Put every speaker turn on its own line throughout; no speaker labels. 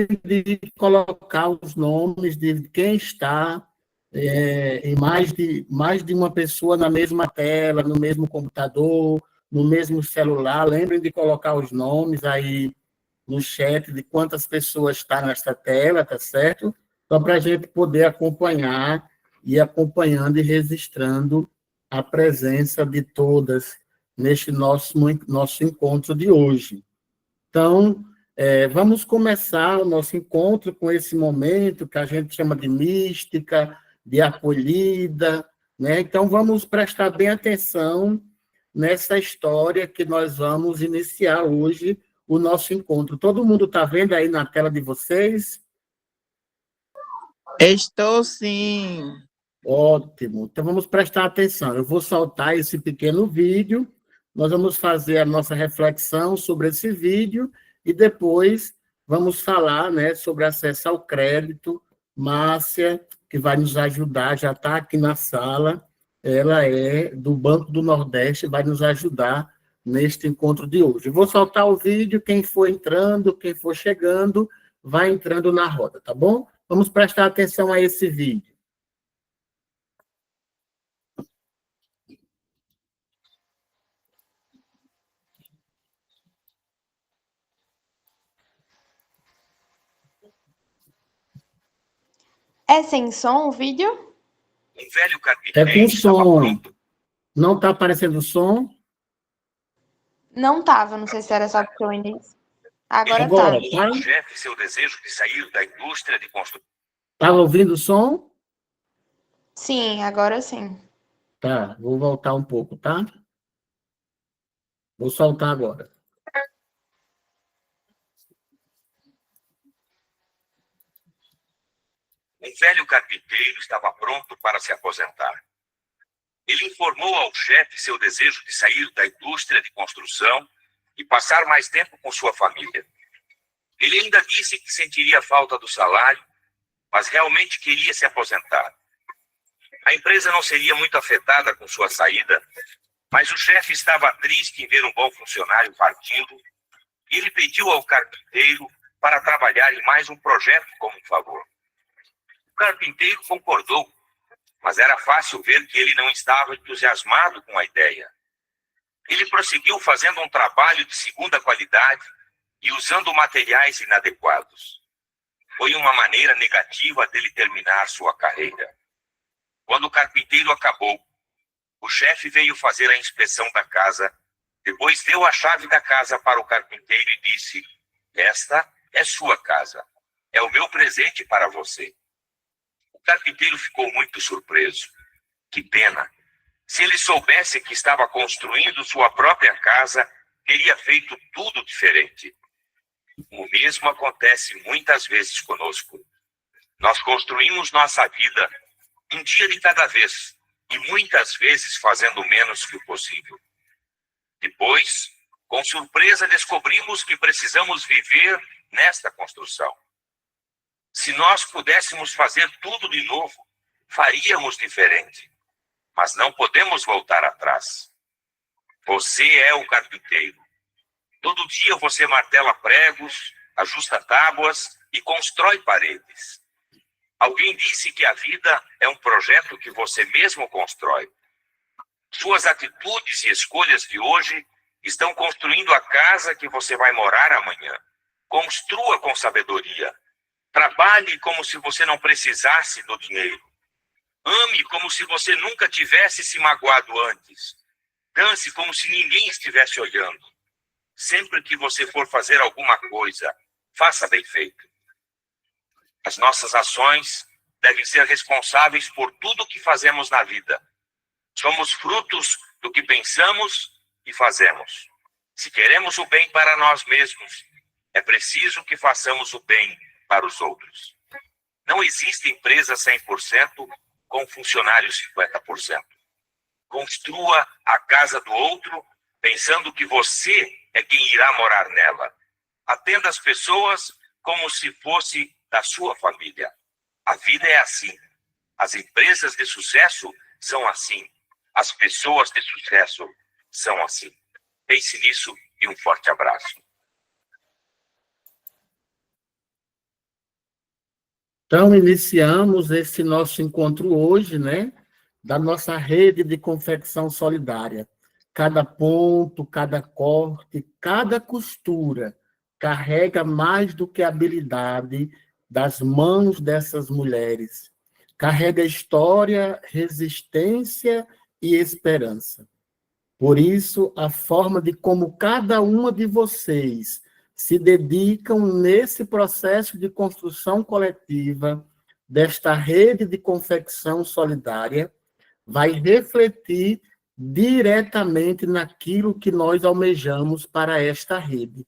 de colocar os nomes de quem está em mais de uma pessoa na mesma tela, no mesmo computador, no mesmo celular. Lembrem de colocar os nomes aí no chat de quantas pessoas está nessa tela, tá certo? Só para a gente poder acompanhar, e acompanhando e registrando a presença de todas neste nosso encontro de hoje. Então, vamos começar o nosso encontro com esse momento que a gente chama de mística, de acolhida, né? Então, vamos prestar bem atenção nessa história que nós vamos iniciar hoje o nosso encontro. Todo mundo está vendo aí na tela de vocês?
Estou sim.
Ótimo. Então, vamos prestar atenção. Eu vou soltar esse pequeno vídeo, nós vamos fazer a nossa reflexão sobre esse vídeo e depois vamos falar, né, sobre acesso ao crédito. Márcia, que vai nos ajudar, já está aqui na sala, ela é do Banco do Nordeste, vai nos ajudar neste encontro de hoje. Eu vou soltar o vídeo, quem for entrando, quem for chegando, vai entrando na roda, tá bom? Vamos prestar atenção a esse vídeo.
É sem som o vídeo?
Um velho carpinteiro
É com
estava
som.
pronto.
Não está aparecendo som?
Não tava, não sei se era só porque eu ainda... Agora tá.
Agora,
Falou
tá?
ao chefe seu desejo de sair da indústria de construção.
Estava ouvindo o som?
Sim, agora sim.
Tá, vou voltar um pouco, tá? Vou soltar agora.
Um velho carpinteiro estava pronto para se aposentar. Ele informou ao chefe seu desejo de sair da indústria de construção e passar mais tempo com sua família. Ele ainda disse que sentiria falta do salário, mas realmente queria se aposentar. A empresa não seria muito afetada com sua saída, mas o chefe estava triste em ver um bom funcionário partindo e ele pediu ao carpinteiro para trabalhar em mais um projeto como um favor. O carpinteiro concordou, mas era fácil ver que ele não estava entusiasmado com a ideia. Ele prosseguiu fazendo um trabalho de segunda qualidade e usando materiais inadequados. Foi uma maneira negativa dele terminar sua carreira. Quando o carpinteiro acabou, o chefe veio fazer a inspeção da casa, depois deu a chave da casa para o carpinteiro e disse: "Esta é sua casa. É o meu presente para você." O carpinteiro ficou muito surpreso. Que pena! Se ele soubesse que estava construindo sua própria casa, teria feito tudo diferente. O mesmo acontece muitas vezes conosco. Nós construímos nossa vida um dia de cada vez e muitas vezes fazendo menos que o possível. Depois, com surpresa, descobrimos que precisamos viver nesta construção. Se nós pudéssemos fazer tudo de novo, faríamos diferente. Mas não podemos voltar atrás. Você é o carpinteiro. Todo dia você martela pregos, ajusta tábuas e constrói paredes. Alguém disse que a vida é um projeto que você mesmo constrói. Suas atitudes e escolhas de hoje estão construindo a casa que você vai morar amanhã. Construa com sabedoria. Trabalhe como se você não precisasse do dinheiro. Ame como se você nunca tivesse se magoado antes. Dance como se ninguém estivesse olhando. Sempre que você for fazer alguma coisa, faça bem feito. As nossas ações devem ser responsáveis por tudo o que fazemos na vida. Somos frutos do que pensamos e fazemos. Se queremos o bem para nós mesmos, é preciso que façamos o bem para os outros. Não existe empresa 100% com funcionários 50%. Construa a casa do outro pensando que você é quem irá morar nela. Atenda as pessoas como se fosse da sua família. A vida é assim. As empresas de sucesso são assim. As pessoas de sucesso são assim. Pense nisso e um forte abraço.
Então, iniciamos esse nosso encontro hoje, né, da nossa rede de confecção solidária. Cada ponto, cada corte, cada costura carrega mais do que a habilidade das mãos dessas mulheres. Carrega história, resistência e esperança. Por isso, a forma de como cada uma de vocês se dedicam nesse processo de construção coletiva desta rede de confecção solidária vai refletir diretamente naquilo que nós almejamos para esta rede.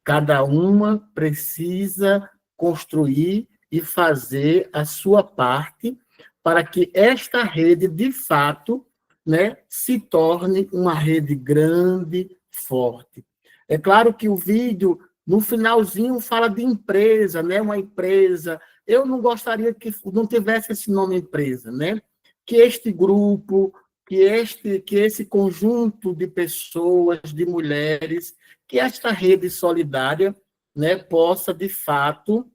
Cada uma precisa construir e fazer a sua parte para que esta rede, de fato, né, se torne uma rede grande, forte. É claro que o vídeo, no finalzinho, fala de empresa, né, uma empresa. Eu não gostaria que não tivesse esse nome empresa, né? Que este grupo, que esse conjunto de pessoas, de mulheres, que esta rede solidária, né, possa, de fato,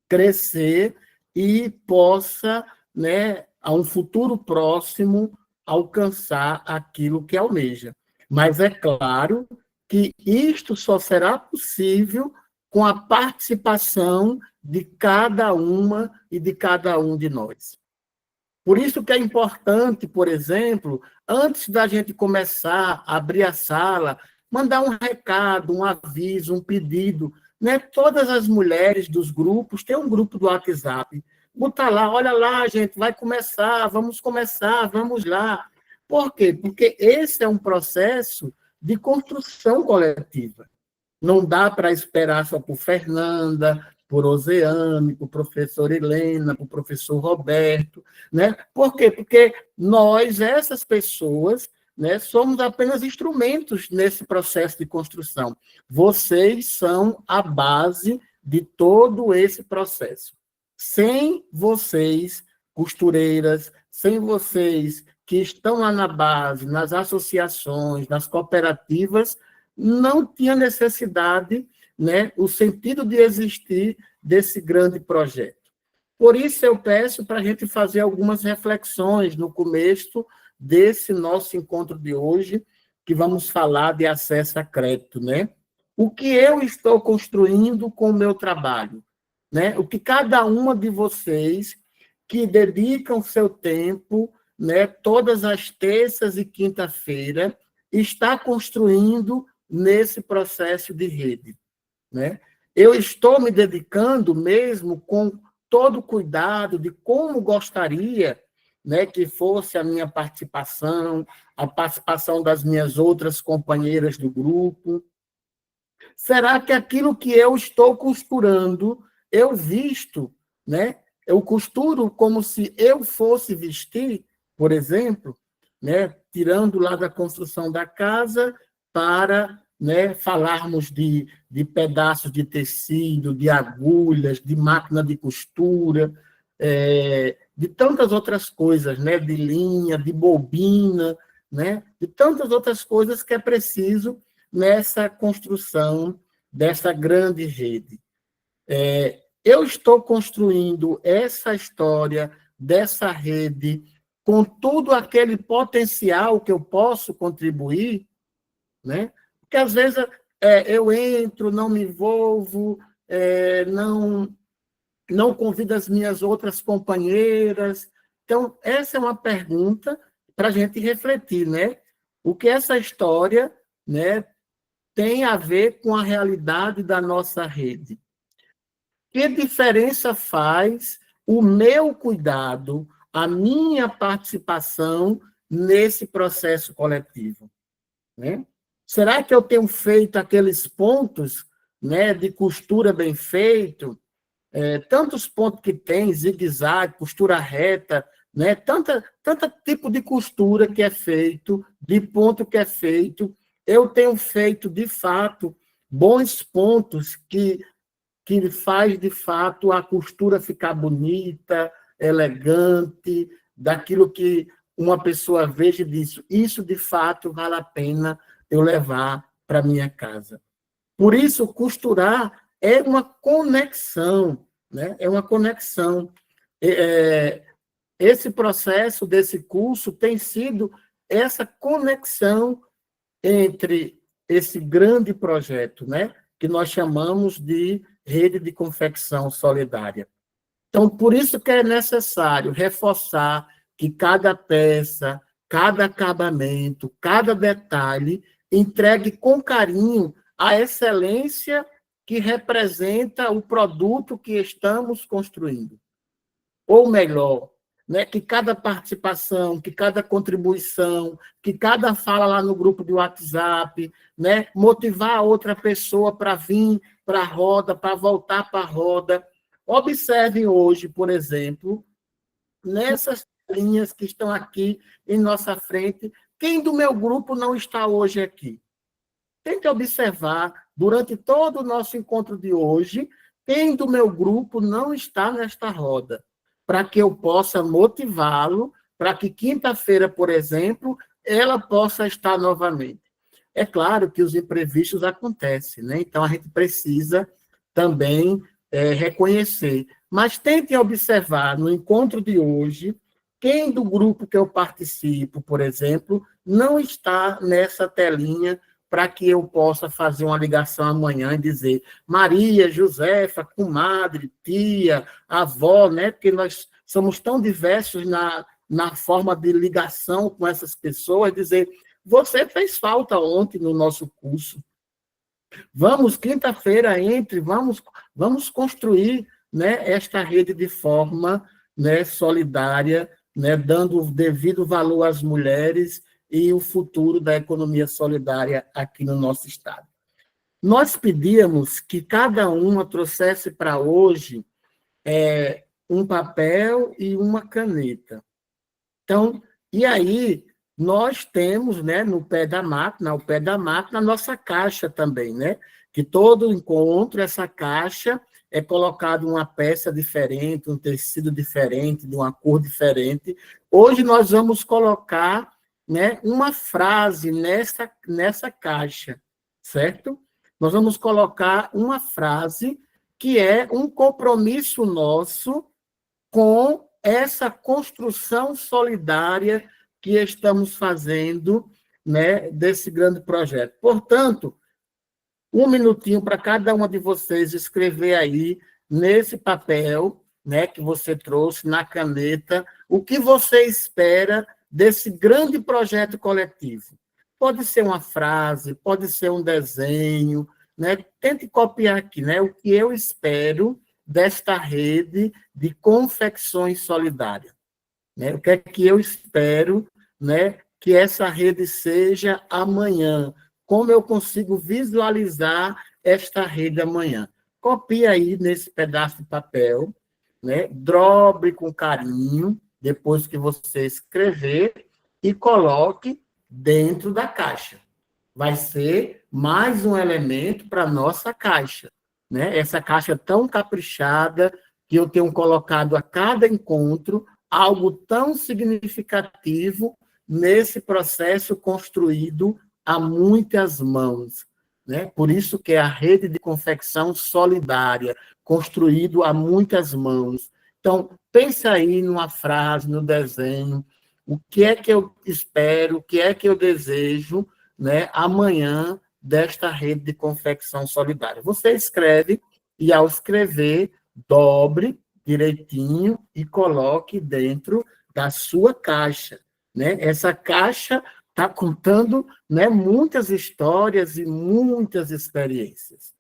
crescer e possa, né, a um futuro próximo, alcançar aquilo que almeja. Mas é claro que isto só será possível com a participação de cada uma e de cada um de nós. Por isso que é importante, por exemplo, antes da gente começar a abrir a sala, mandar um recado, um aviso, um pedido, né? Todas as mulheres dos grupos, tem um grupo do WhatsApp, botar lá, olha lá, gente, vai começar, vamos lá. Por quê? Porque esse é um processo de construção coletiva. Não dá para esperar só por Fernanda, por Oceane, por professor Helena, por professor Roberto, né? Por quê? Porque nós, essas pessoas, né, somos apenas instrumentos nesse processo de construção. Vocês são a base de todo esse processo. Sem vocês, costureiras, sem vocês que estão lá na base, nas associações, nas cooperativas, não tinha necessidade, né, o sentido de existir desse grande projeto. Por isso, eu peço para a gente fazer algumas reflexões no começo desse nosso encontro de hoje, que vamos falar de acesso a crédito, né? O que eu estou construindo com o meu trabalho, né? O que cada uma de vocês que dedicam seu tempo, né, todas as terças e quinta-feira, está construindo nesse processo de rede, né? Eu estou me dedicando mesmo com todo o cuidado de como gostaria, né, que fosse a minha participação, a participação das minhas outras companheiras do grupo. Será que aquilo que eu estou costurando, eu visto, né? Eu costuro como se eu fosse vestir, por exemplo, né, tirando lá da construção da casa para, né, falarmos de pedaços de tecido, de agulhas, de máquina de costura, de tantas outras coisas, né, de linha, de bobina, né, de tantas outras coisas que é preciso nessa construção dessa grande rede. Eu estou construindo essa história dessa rede com todo aquele potencial que eu posso contribuir, né? Porque, às vezes, eu entro, não me envolvo, não convido as minhas outras companheiras. Então, essa é uma pergunta para a gente refletir, né? O que essa história, né, tem a ver com a realidade da nossa rede? Que diferença faz o meu cuidado, a minha participação nesse processo coletivo, né? Será que eu tenho feito aqueles pontos, né, de costura bem feito, tantos pontos que tem, zigue-zague, costura reta, né, tanto tipo de costura que é feito, de ponto que é feito, eu tenho feito, de fato, bons pontos que faz, de fato, a costura ficar bonita, elegante, daquilo que uma pessoa veja e diz, isso, de fato, vale a pena eu levar para minha casa. Por isso, costurar é uma conexão, né? É uma conexão. Esse processo desse curso tem sido essa conexão entre esse grande projeto, né? Que nós chamamos de Rede de Confecção Solidária. Então, por isso que é necessário reforçar que cada peça, cada acabamento, cada detalhe entregue com carinho a excelência que representa o produto que estamos construindo. Ou melhor, né, que cada participação, que cada contribuição, que cada fala lá no grupo de WhatsApp, né, motivar a outra pessoa para vir para a roda, para voltar para a roda. Observem hoje, por exemplo, nessas linhas que estão aqui em nossa frente, quem do meu grupo não está hoje aqui? Tente observar, durante todo o nosso encontro de hoje, quem do meu grupo não está nesta roda, para que eu possa motivá-lo, para que quinta-feira, por exemplo, ela possa estar novamente. É claro que os imprevistos acontecem, né? Então a gente precisa também reconhecer. Mas tente observar no encontro de hoje, quem do grupo que eu participo, por exemplo, não está nessa telinha para que eu possa fazer uma ligação amanhã e dizer Maria, Josefa, comadre, tia, avó, né? Porque nós somos tão diversos na forma de ligação com essas pessoas, dizer, você fez falta ontem no nosso curso. Vamos, quinta-feira, vamos construir, né, esta rede de forma, né, solidária, né, dando o devido valor às mulheres e o futuro da economia solidária aqui no nosso estado. Nós pedíamos que cada uma trouxesse para hoje um papel e uma caneta. Então, e aí nós temos, né, no pé da máquina, ao pé da máquina, a nossa caixa também, né? Que todo encontro, essa caixa é colocado uma peça diferente, um tecido diferente, de uma cor diferente. Hoje nós vamos colocar, né, uma frase nessa caixa, certo? Nós vamos colocar uma frase que é um compromisso nosso com essa construção solidária que estamos fazendo, né, desse grande projeto. Portanto, um minutinho para cada uma de vocês escrever aí, nesse papel, né, que você trouxe, na caneta, o que você espera desse grande projeto coletivo. Pode ser uma frase, pode ser um desenho, né? Tente copiar aqui, né, o que eu espero desta rede de confecções solidárias. Né? O que é que eu espero, né, que essa rede seja amanhã? Como eu consigo visualizar esta rede amanhã? Copie aí nesse pedaço de papel, né? Dobre com carinho, depois que você escrever, e coloque dentro da caixa. Vai ser mais um elemento para a nossa caixa. Né? Essa caixa tão caprichada que eu tenho colocado a cada encontro, algo tão significativo nesse processo construído a muitas mãos. Né? Por isso que é a rede de confecção solidária, construído a muitas mãos. Então, pensa aí numa frase, no desenho, o que é que eu espero, o que é que eu desejo, né, amanhã, desta rede de confecção solidária. Você escreve e, ao escrever, dobre direitinho e coloque dentro da sua caixa. Né? Essa caixa está contando, né, muitas histórias e muitas experiências.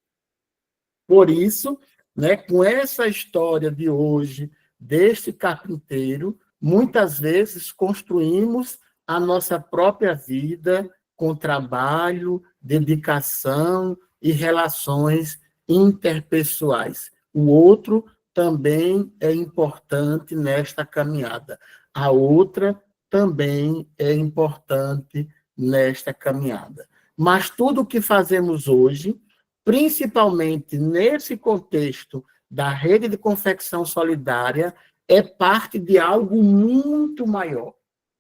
Por isso, né, com essa história de hoje, deste carpinteiro, muitas vezes construímos a nossa própria vida com trabalho, dedicação e relações interpessoais. O outro também é importante nesta caminhada. A outra também é importante nesta caminhada. Mas tudo o que fazemos hoje, principalmente nesse contexto da rede de confecção solidária, é parte de algo muito maior,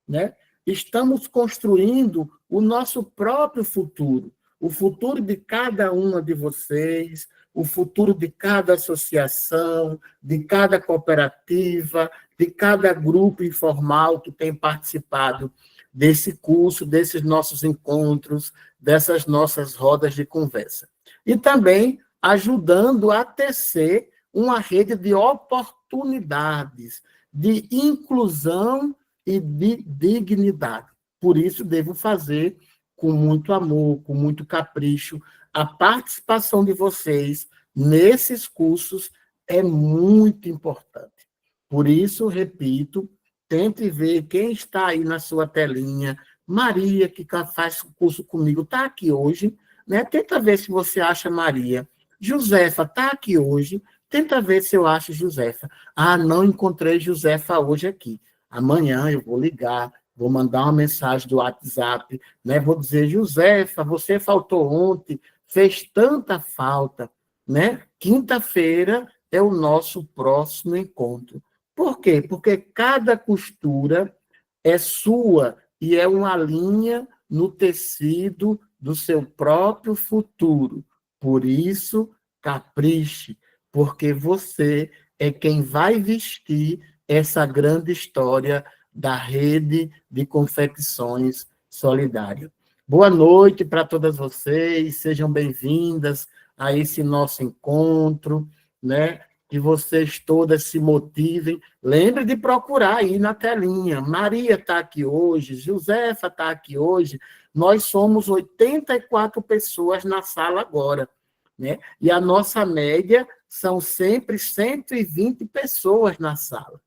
né? Estamos construindo o nosso próprio futuro, o futuro de cada uma de vocês, o futuro de cada associação, de cada cooperativa, de cada grupo informal que tem participado desse curso, desses nossos encontros, dessas nossas rodas de conversa. E também ajudando a tecer uma rede de oportunidades, de inclusão e de dignidade. Por isso, devo fazer com muito amor, com muito capricho. A participação de vocês nesses cursos é muito importante. Por isso, repito, tente ver quem está aí na sua telinha. Maria, que faz o curso comigo, está aqui hoje, né? Tenta ver se você acha Maria. Josefa está aqui hoje, tenta ver se eu acho Josefa. Ah, não encontrei Josefa hoje aqui. Amanhã eu vou ligar, vou mandar uma mensagem do WhatsApp, né? Vou dizer, Josefa, você faltou ontem, fez tanta falta, né? Quinta-feira é o nosso próximo encontro. Por quê? Porque cada costura é sua e é uma linha no tecido do seu próprio futuro. Por isso, capriche, porque você é quem vai vestir essa grande história da rede de confecções solidárias. Boa noite para todas vocês, sejam bem-vindas a esse nosso encontro, né? Que vocês todas se motivem. Lembre de procurar aí na telinha. Maria está aqui hoje, Josefa está aqui hoje. Nós somos 84 pessoas na sala agora, né? E a nossa média são sempre 120 pessoas na sala.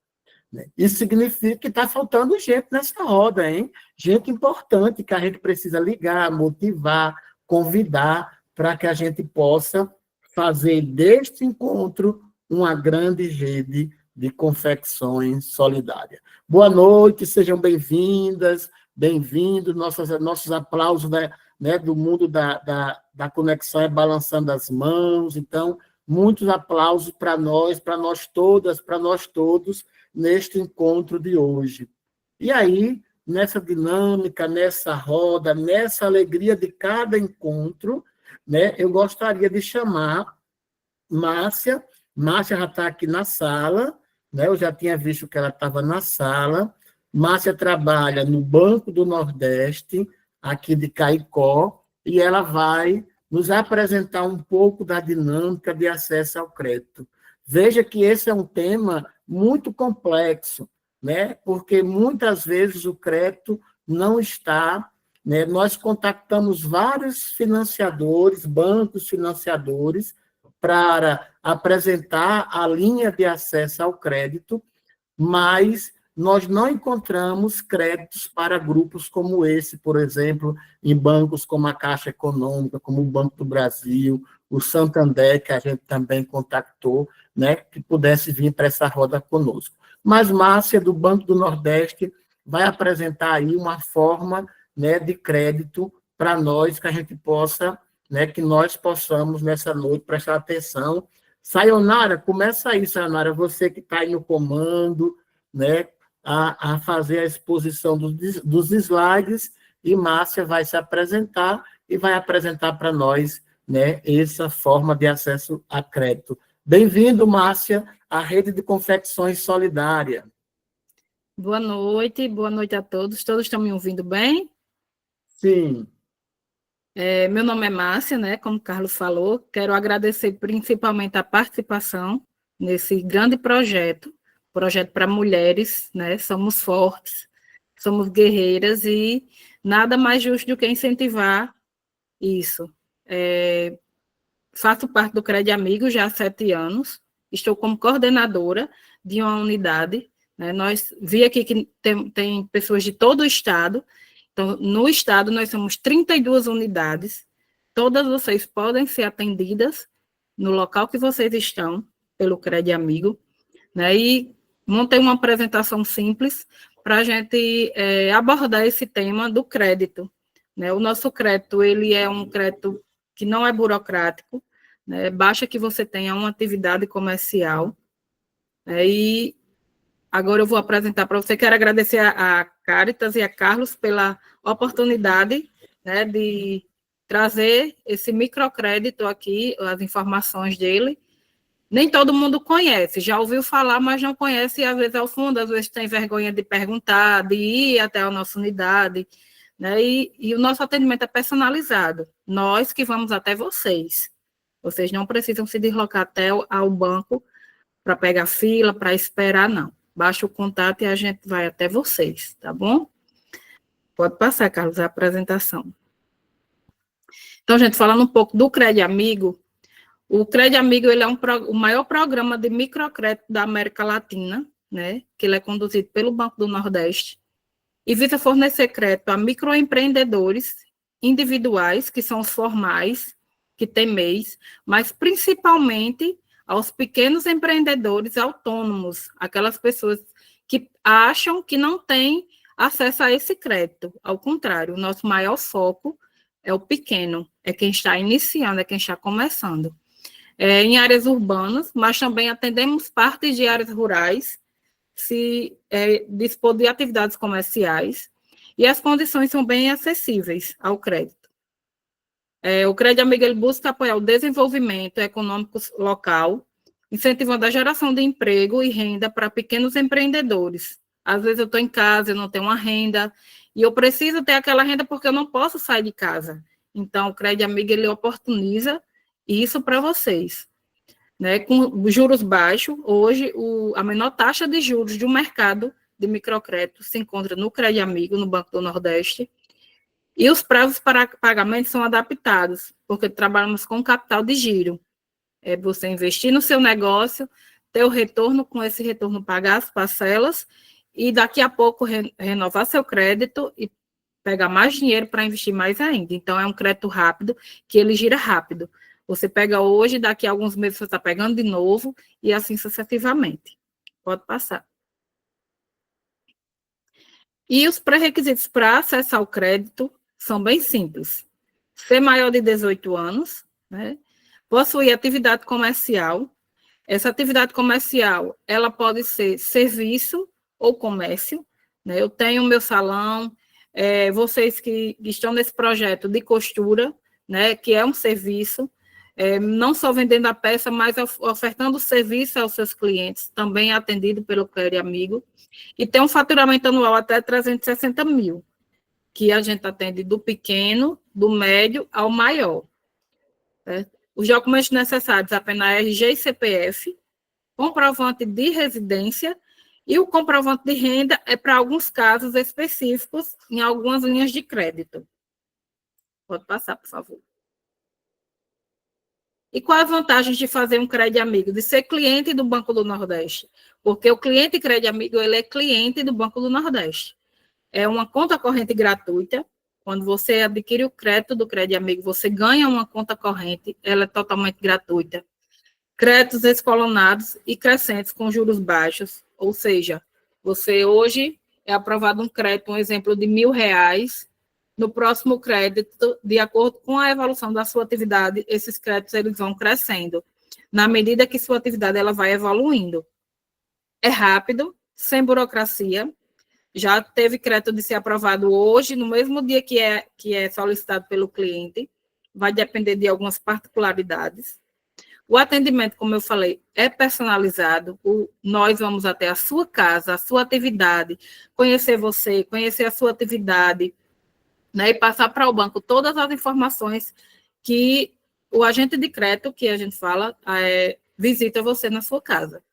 Isso significa que está faltando gente nessa roda, hein? Gente importante que a gente precisa ligar, motivar, convidar, para que a gente possa fazer deste encontro uma grande rede de confecções solidárias. Boa noite, sejam bem-vindas, bem-vindos, nossos aplausos, né, do mundo da conexão é balançando as mãos, então, muitos aplausos para nós todas, para nós todos, neste encontro de hoje. E aí, nessa dinâmica, nessa roda, nessa alegria de cada encontro, né, eu gostaria de chamar Márcia. Márcia já está aqui na sala, né, eu já tinha visto que ela estava na sala. Márcia trabalha no Banco do Nordeste, aqui de Caicó, e ela vai nos apresentar um pouco da dinâmica de acesso ao crédito. Veja que esse é um tema muito complexo, né? Porque muitas vezes o crédito não está, né? Nós contactamos vários financiadores, bancos financiadores, para apresentar a linha de acesso ao crédito, mas nós não encontramos créditos para grupos como esse, por exemplo, em bancos como a Caixa Econômica, como o Banco do Brasil, o Santander, que a gente também contactou, né, que pudesse vir para essa roda conosco. Mas Márcia, do Banco do Nordeste, vai apresentar aí uma forma, né, de crédito para nós, que a gente possa, né, que nós possamos, nessa noite, prestar atenção. Sayonara, começa aí, Sayonara, você que está aí no comando, né, a fazer a exposição dos slides, e Márcia vai se apresentar e vai apresentar para nós, né, essa forma de acesso a crédito. Bem-vindo, Márcia, à Rede de Confecções Solidária.
Boa noite a todos. Todos estão me ouvindo bem?
Sim.
Meu nome é Márcia, né, como o Carlos falou. Quero agradecer principalmente a participação nesse grande projeto para mulheres, né? Somos fortes, somos guerreiras e nada mais justo do que incentivar isso. Faço parte do Crédito Amigo já há 7 anos, estou como coordenadora de uma unidade, né? Nós vi aqui que tem pessoas de todo o estado. Então, no estado, nós somos 32 unidades, todas vocês podem ser atendidas no local que vocês estão, pelo Crédito Amigo, né? E montei uma apresentação simples para a gente abordar esse tema do crédito, né? O nosso crédito, ele é um crédito que não é burocrático, né? Basta que você tenha uma atividade comercial, né? E agora eu vou apresentar para você. Quero agradecer a Caritas e a Carlos pela oportunidade, né, de trazer esse microcrédito aqui, as informações dele. Nem todo mundo conhece, já ouviu falar, mas não conhece, e às vezes ao fundo, às vezes tem vergonha de perguntar, de ir até a nossa unidade, né? E o nosso atendimento é personalizado. Nós que vamos até vocês. Vocês não precisam se deslocar até ao banco para pegar fila, para esperar, não. Baixa o contato e a gente vai até vocês, tá bom? Pode passar, Carlos, a apresentação. Então, gente, falando um pouco do Crédito Amigo, o Crédito Amigo ele é o maior programa de microcrédito da América Latina, né? Que ele é conduzido pelo Banco do Nordeste e visa fornecer crédito a microempreendedores individuais, que são os formais, que têm MEI, mas principalmente aos pequenos empreendedores autônomos, aquelas pessoas que acham que não têm acesso a esse crédito. Ao contrário, o nosso maior foco é o pequeno, é quem está iniciando, é quem está começando. Em áreas urbanas, mas também atendemos partes de áreas rurais, se dispor de atividades comerciais, e as condições são bem acessíveis ao crédito. O Crédito Amigo ele busca apoiar o desenvolvimento econômico local, incentivando a geração de emprego e renda para pequenos empreendedores. Às vezes eu estou em casa, eu não tenho uma renda, e eu preciso ter aquela renda porque eu não posso sair de casa. Então, o Crédito Amigo ele oportuniza isso para vocês. Né? Com juros baixos, hoje a menor taxa de juros de um mercado de microcrédito se encontra no Crédito Amigo, no Banco do Nordeste, e os prazos para pagamento são adaptados, porque trabalhamos com capital de giro. É você investir no seu negócio, ter o retorno, com esse retorno pagar as parcelas, e daqui a pouco renovar seu crédito e pegar mais dinheiro para investir mais ainda. Então, é um crédito rápido, que ele gira rápido. Você pega hoje, daqui a alguns meses você está pegando de novo, e assim sucessivamente. Pode passar. E os pré-requisitos para acessar o crédito são bem simples. Ser maior de 18 anos, né? Possuir atividade comercial. Essa atividade comercial, ela pode ser serviço ou comércio, né? Eu tenho o meu salão, vocês que estão nesse projeto de costura, né, que é um serviço, não só vendendo a peça, mas ofertando serviço aos seus clientes, também atendido pelo Crédito Amigo, e tem um faturamento anual até 360 mil, que a gente atende do pequeno, do médio ao maior. Certo? Os documentos necessários, apenas RG e CPF, comprovante de residência, e o comprovante de renda é para alguns casos específicos em algumas linhas de crédito. Pode passar, por favor. E quais as vantagens de fazer um Crédito Amigo? De ser cliente do Banco do Nordeste. Porque o cliente Crédito Amigo, ele é cliente do Banco do Nordeste. É uma conta corrente gratuita. Quando você adquire o crédito do Crédito Amigo, você ganha uma conta corrente, ela é totalmente gratuita. Créditos escalonados e crescentes com juros baixos, ou seja, você hoje é aprovado um crédito, um exemplo de R$1.000, no próximo crédito, de acordo com a evolução da sua atividade, esses créditos eles vão crescendo, na medida que sua atividade ela vai evoluindo. É rápido, sem burocracia, já teve crédito de ser aprovado hoje, no mesmo dia que é solicitado pelo cliente, vai depender de algumas particularidades. O atendimento, como eu falei, é personalizado. Nós vamos até a sua casa, a sua atividade, conhecer você, conhecer a sua atividade, né, e passar para o banco todas as informações que o agente de crédito, que a gente fala, visita você na sua casa.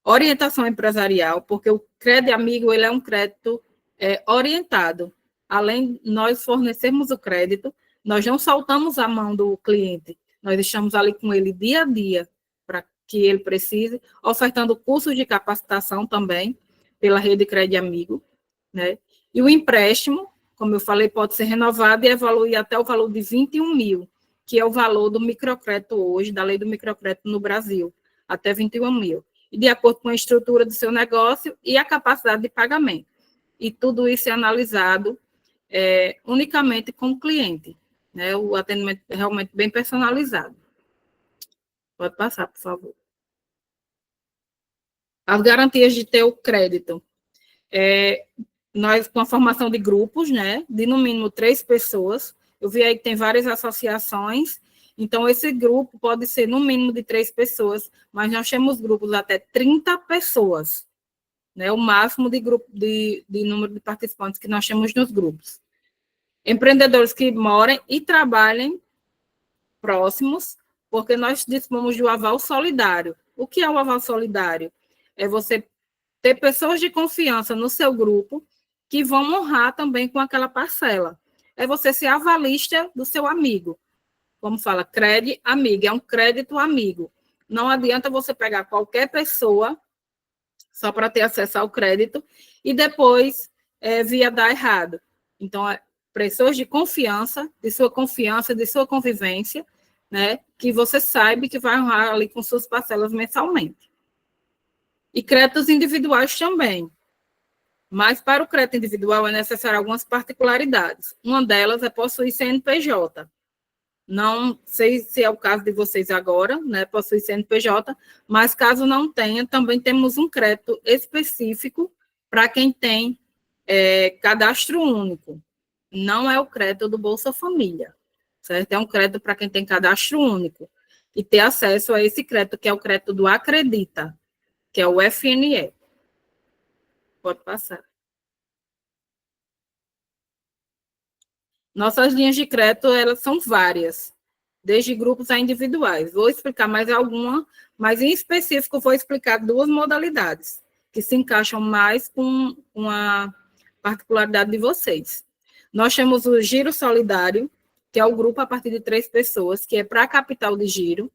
Orientação empresarial, porque o Crédito Amigo ele é um crédito orientado. Além de nós fornecermos o crédito, nós não soltamos a mão do cliente. Nós estamos ali com ele dia a dia, para que ele precise, ofertando cursos de capacitação também, pela rede Crédito Amigo, né? E o empréstimo, como eu falei, pode ser renovado e evoluir até o valor de 21 mil, que é o valor do microcrédito hoje, da lei do microcrédito no Brasil, até 21 mil. E de acordo com a estrutura do seu negócio e a capacidade de pagamento. E tudo isso é analisado unicamente com o cliente. Né, o atendimento é realmente bem personalizado. Pode passar, por favor. As garantias de ter o crédito. Nós, com a formação de grupos, né, de no mínimo 3 pessoas, Eu vi aí que tem várias associações, então esse grupo pode ser no mínimo de 3 pessoas, mas nós temos grupos até 30 pessoas, né? O máximo de grupo de número de participantes que nós temos nos grupos. Empreendedores que morem e trabalhem próximos, porque nós dispomos do aval solidário. O que é o aval solidário? É você ter pessoas de confiança no seu grupo que vão honrar também com aquela parcela. É você ser avalista do seu amigo. Como fala, crédito amigo, é um crédito amigo. Não adianta você pegar qualquer pessoa só para ter acesso ao crédito e depois via dar errado. Então, pessoas de confiança, de sua convivência, né, que você sabe que vai honrar ali com suas parcelas mensalmente. E créditos individuais também. Mas para o crédito individual é necessário algumas particularidades. Uma delas é possuir CNPJ. Não sei se é o caso de vocês agora, né, possuir CNPJ, mas caso não tenha, também temos um crédito específico para quem tem cadastro único. Não é o crédito do Bolsa Família, certo? É um crédito para quem tem cadastro único e ter acesso a esse crédito, que é o crédito do Acredita, que é o FNE. Pode passar. Nossas linhas de crédito, elas são várias, desde grupos a individuais. Vou explicar mais alguma, mas em específico vou explicar 2 modalidades, que se encaixam mais com a particularidade de vocês. Nós temos o Giro Solidário, que é o grupo a partir de 3 pessoas, que é para capital de giro,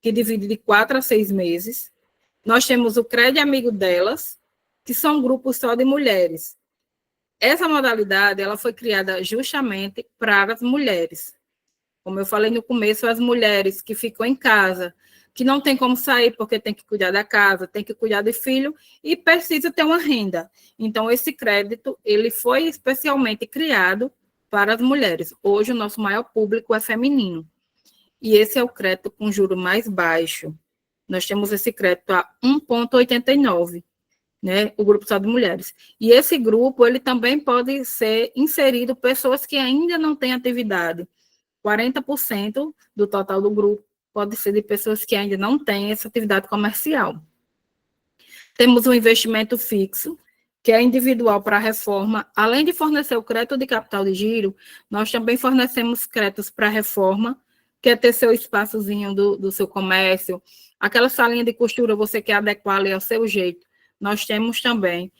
que divide de 4 a 6 meses. Nós temos o Crédito Amigo Delas, que são grupos só de mulheres. Essa modalidade ela foi criada justamente para as mulheres. Como eu falei no começo, as mulheres que ficam em casa, que não tem como sair porque tem que cuidar da casa, tem que cuidar de filho e precisa ter uma renda. Então, esse crédito ele foi especialmente criado para as mulheres. Hoje, o nosso maior público é feminino. E esse é o crédito com juro mais baixo. Nós temos esse crédito a 1,89%. Né, o grupo só de mulheres. E esse grupo, ele também pode ser inserido pessoas que ainda não têm atividade. 40% do total do grupo pode ser de pessoas que ainda não têm essa atividade comercial. Temos um investimento fixo, que é individual para a reforma. Além de fornecer o crédito de capital de giro, nós também fornecemos créditos para a reforma, que é ter seu espaçozinho do seu comércio, aquela salinha de costura, você quer adequar ali ao seu jeito. Nós temos também.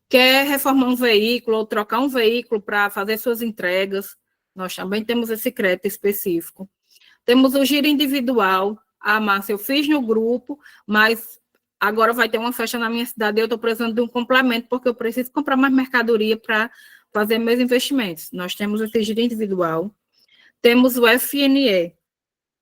Quer reformar um veículo ou trocar um veículo para fazer suas entregas, nós também temos esse crédito específico. Temos o giro individual. Ah, Márcia, eu fiz no grupo, mas agora vai ter uma festa na minha cidade e eu estou precisando de um complemento, porque eu preciso comprar mais mercadoria para fazer meus investimentos. Nós temos esse giro individual. Temos o FNE,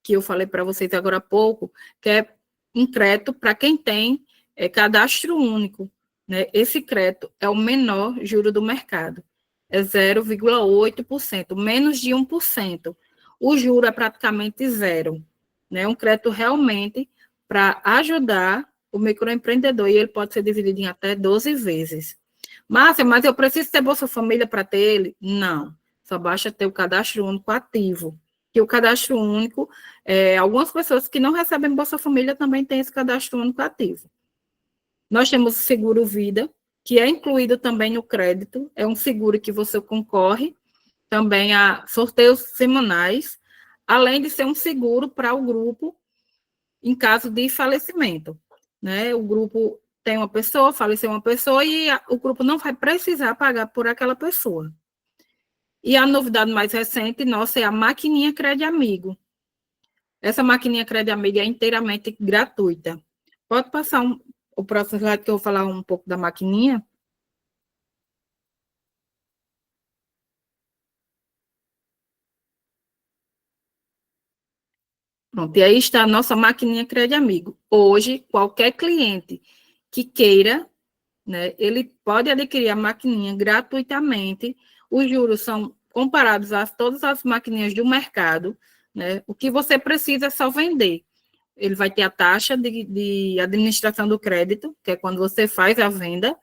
que eu falei para vocês agora há pouco, que é um crédito para quem tem cadastro único, né? Esse crédito é o menor juro do mercado, é 0,8%, menos de 1%. O juro é praticamente zero, né? Um crédito realmente para ajudar o microempreendedor, e ele pode ser dividido em até 12 vezes. Márcia, mas eu preciso ter Bolsa Família para ter ele? Não, só basta ter o cadastro único ativo. Que o cadastro único, algumas pessoas que não recebem Bolsa Família também têm esse cadastro único ativo. Nós temos o seguro vida, que é incluído também no crédito, é um seguro que você concorre também a sorteios semanais, além de ser um seguro para o grupo em caso de falecimento, né? O grupo tem uma pessoa, faleceu uma pessoa e o grupo não vai precisar pagar por aquela pessoa. E a novidade mais recente nossa é a maquininha Crédito Amigo. Essa maquininha Crédito Amigo é inteiramente gratuita. Pode passar o próximo slide que eu vou falar um pouco da maquininha. Pronto, e aí está a nossa maquininha Crédito Amigo. Hoje, qualquer cliente que queira, né, ele pode adquirir a maquininha gratuitamente. Os juros são comparados a todas as maquininhas do mercado, né? O que você precisa é só vender. Ele vai ter a taxa de administração do crédito, que é quando você faz a venda,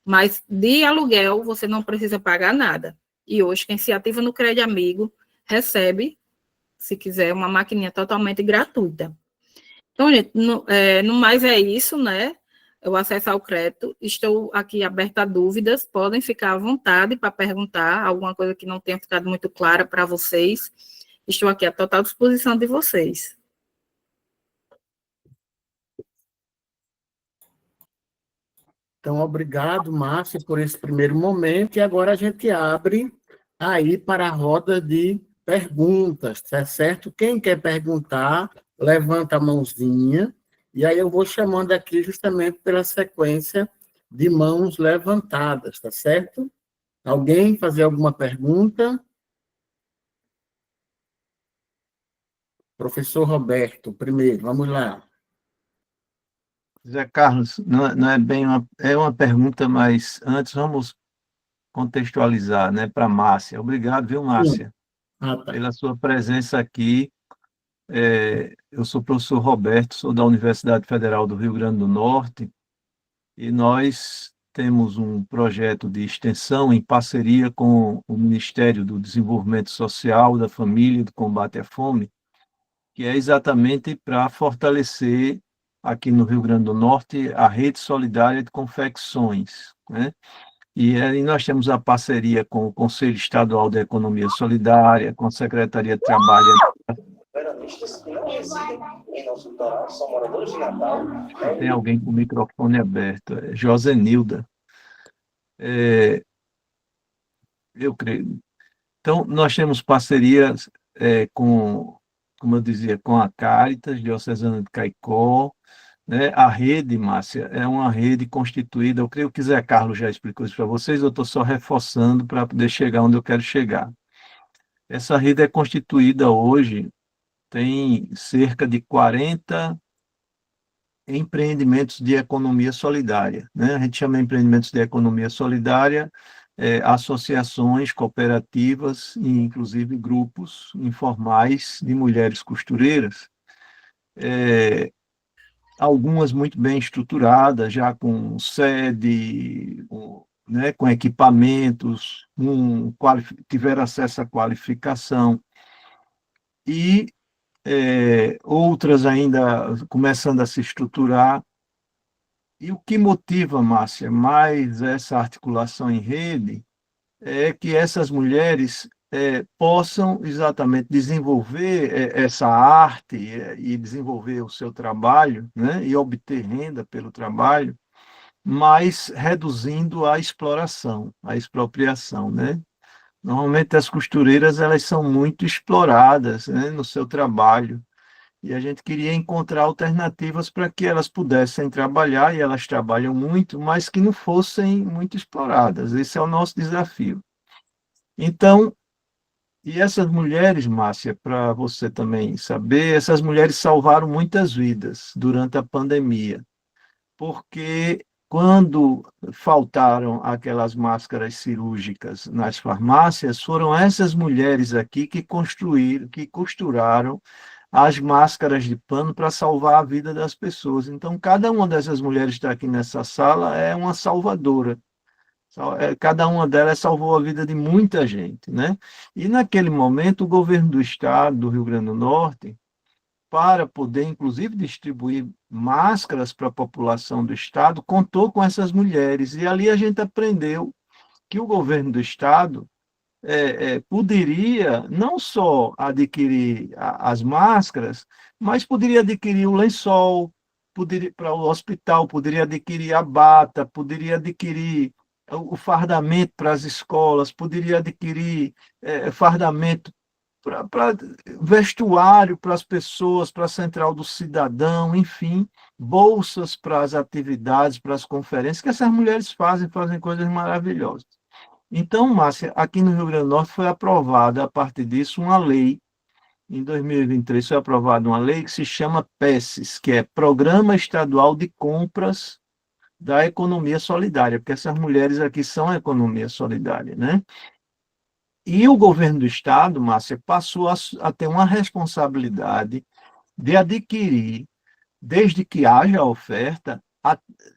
mas de aluguel você não precisa pagar nada. E hoje, quem se ativa no Crédito Amigo recebe, se quiser, uma maquininha totalmente gratuita. Então, gente, no mais é isso, né? O acesso ao crédito. Estou aqui aberta a dúvidas, podem ficar à vontade para perguntar alguma coisa que não tenha ficado muito clara para vocês. Estou aqui à total disposição de vocês.
Então, obrigado, Márcia, por esse primeiro momento. E agora a gente abre aí para a roda de perguntas, tá certo? Quem quer perguntar, levanta a mãozinha. E aí eu vou chamando aqui justamente pela sequência de mãos levantadas, tá certo? Alguém fazer alguma pergunta? Professor Roberto, primeiro, vamos lá.
Zé Carlos, não é bem é uma pergunta, mas antes vamos contextualizar, né, para Márcia. Obrigado, viu, Márcia,
Ah, tá.
pela sua presença aqui. Eu sou o professor Roberto, sou da Universidade Federal do Rio Grande do Norte, e nós temos um projeto de extensão em parceria com o Ministério do Desenvolvimento Social, da Família e do Combate à Fome, que é exatamente para fortalecer aqui no Rio Grande do Norte a rede solidária de confecções, né? E aí nós temos a parceria com o Conselho Estadual da Economia Solidária, com a Secretaria de Trabalho. Tem alguém com o microfone aberto, é Josenilda. Eu creio. Então, nós temos parcerias com, como eu dizia, com a Caritas Diocesana de Caicó, né? A rede, Márcia, é uma rede constituída, eu creio que o Zé Carlos já explicou isso para vocês, eu estou só reforçando para poder chegar onde eu quero chegar. Essa rede é constituída hoje, tem cerca de 40 empreendimentos de economia solidária, né? A gente chama de empreendimentos de economia solidária, associações, cooperativas e, inclusive, grupos informais de mulheres costureiras, algumas muito bem estruturadas, já com sede, né, com equipamentos, tiveram acesso à qualificação, e outras ainda começando a se estruturar. E o que motiva, Márcia, mais essa articulação em rede é que essas mulheres possam exatamente desenvolver essa arte e desenvolver o seu trabalho, né, e obter renda pelo trabalho, mas reduzindo a exploração, a expropriação, né? Normalmente as costureiras elas são muito exploradas, né, no seu trabalho, e a gente queria encontrar alternativas para que elas pudessem trabalhar, e elas trabalham muito, mas que não fossem muito exploradas. Esse é o nosso desafio. Então, e essas mulheres, Márcia, para você também saber, essas mulheres salvaram muitas vidas durante a pandemia, porque quando faltaram aquelas máscaras cirúrgicas nas farmácias, foram essas mulheres aqui que costuraram as máscaras de pano para salvar a vida das pessoas. Então, cada uma dessas mulheres que está aqui nessa sala é uma salvadora. Cada uma delas salvou a vida de muita gente, né? E naquele momento, o governo do estado do Rio Grande do Norte, para poder, inclusive, distribuir máscaras para a população do estado, contou com essas mulheres. E ali a gente aprendeu que o governo do estado poderia não só adquirir as máscaras, mas poderia adquirir o lençol, poderia para o hospital, poderia adquirir a bata, poderia adquirir o fardamento para as escolas, poderia adquirir fardamento para vestuário para as pessoas, para a Central do Cidadão, enfim, bolsas para as atividades, para as conferências, que essas mulheres fazem coisas maravilhosas. Então, Márcia, aqui no Rio Grande do Norte foi aprovada, a partir disso, uma lei. Em 2023 foi aprovada uma lei que se chama PESES, que é Programa Estadual de Compras da Economia Solidária, porque essas mulheres aqui são a economia solidária, né? E o governo do estado, Márcia, passou a ter uma responsabilidade de adquirir, desde que haja oferta,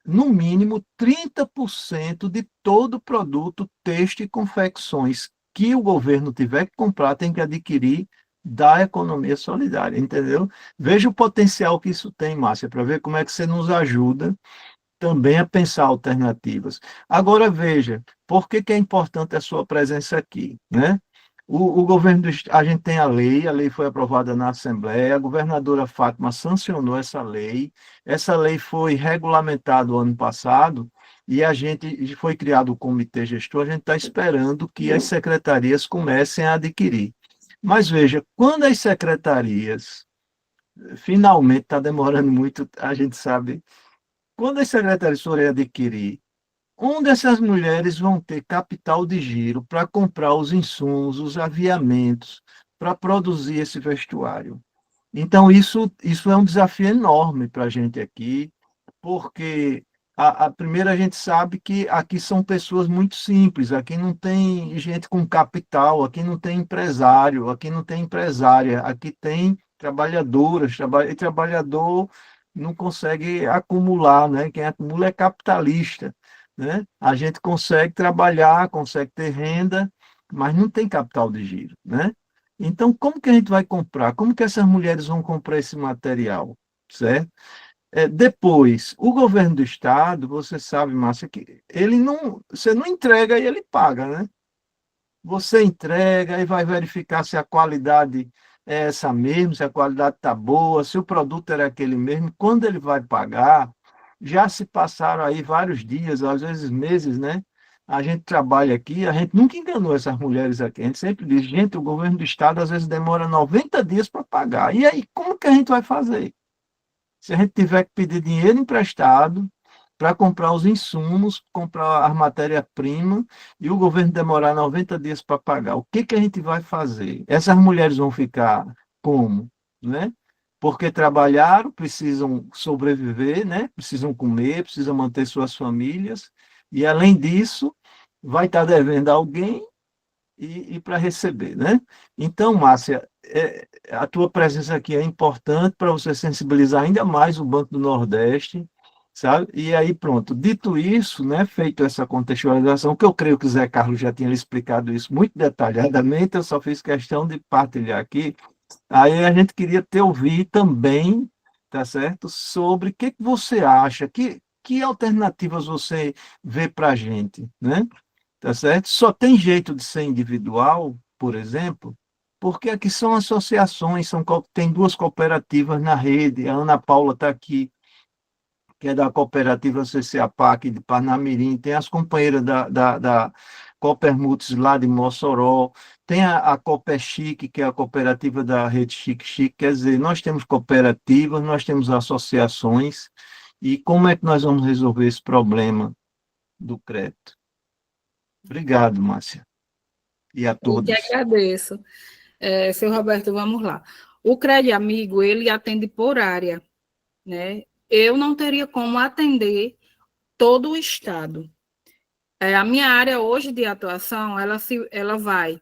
no mínimo 30% de todo produto têxtil e confecções que o governo tiver que comprar tem que adquirir da economia solidária, entendeu? Veja o potencial que isso tem, Márcia, para ver como é que você nos ajuda também a pensar alternativas. Agora, veja, por que é importante a sua presença aqui, né? O governo, a gente tem a lei foi aprovada na Assembleia, a governadora Fátima sancionou essa lei foi regulamentada o ano passado, e a gente foi criado o comitê gestor, a gente está esperando que as secretarias comecem a adquirir. Mas veja, quando as secretarias, finalmente está demorando muito, a gente sabe, quando as secretarias forem adquirir, onde essas mulheres vão ter capital de giro para comprar os insumos, os aviamentos, para produzir esse vestuário? Então, isso é um desafio enorme para a gente aqui, porque primeiro a gente sabe que aqui são pessoas muito simples, aqui não tem gente com capital, aqui não tem empresário, aqui não tem empresária, aqui tem trabalhadoras, e trabalhador não consegue acumular, né? Quem acumula é capitalista, né? A gente consegue trabalhar, consegue ter renda, mas não tem capital de giro, né? Então, como que a gente vai comprar? Como que essas mulheres vão comprar esse material, certo? Depois, o governo do estado, você sabe, Márcia, que ele não, você não entrega e ele paga, né? Você entrega e vai verificar se a qualidade é essa mesmo, se a qualidade está boa, se o produto era aquele mesmo. Quando ele vai pagar, já se passaram aí vários dias, às vezes meses, né? A gente trabalha aqui, a gente nunca enganou essas mulheres aqui. A gente sempre diz, gente, o governo do estado às vezes demora 90 dias para pagar. E aí, como que a gente vai fazer? Se a gente tiver que pedir dinheiro emprestado para comprar os insumos, comprar as matérias-primas, e o governo demorar 90 dias para pagar, o que a gente vai fazer? Essas mulheres vão ficar como? Né? Porque trabalharam, precisam sobreviver, né? Precisam comer, precisam manter suas famílias, e além disso, vai estar devendo a alguém e para receber, né? Então, Márcia, a tua presença aqui é importante para você sensibilizar ainda mais o Banco do Nordeste, sabe? E aí, pronto. Dito isso, né, feito essa contextualização, que eu creio que o Zé Carlos já tinha lhe explicado isso muito detalhadamente, eu só fiz questão de partilhar aqui. Aí a gente queria te ouvir também, tá certo? Sobre o que você acha, que alternativas você vê para a gente, né? Tá certo? Só tem jeito de ser individual, por exemplo, porque aqui são associações, tem duas cooperativas na rede, a Ana Paula está aqui, que é da cooperativa CCAPAC de Parnamirim, tem as companheiras da Coopermutes lá de Mossoró, tem a Cooperchique, que é a cooperativa da rede Chique Chique, quer dizer, nós temos cooperativas, nós temos associações, e como é que nós vamos resolver esse problema do crédito? Obrigado, Márcia. E a
Eu que
todos.
agradeço. Seu Roberto, vamos lá. O Crédito Amigo, ele atende por área, né? Eu não teria como atender todo o estado. A minha área hoje de atuação, ela vai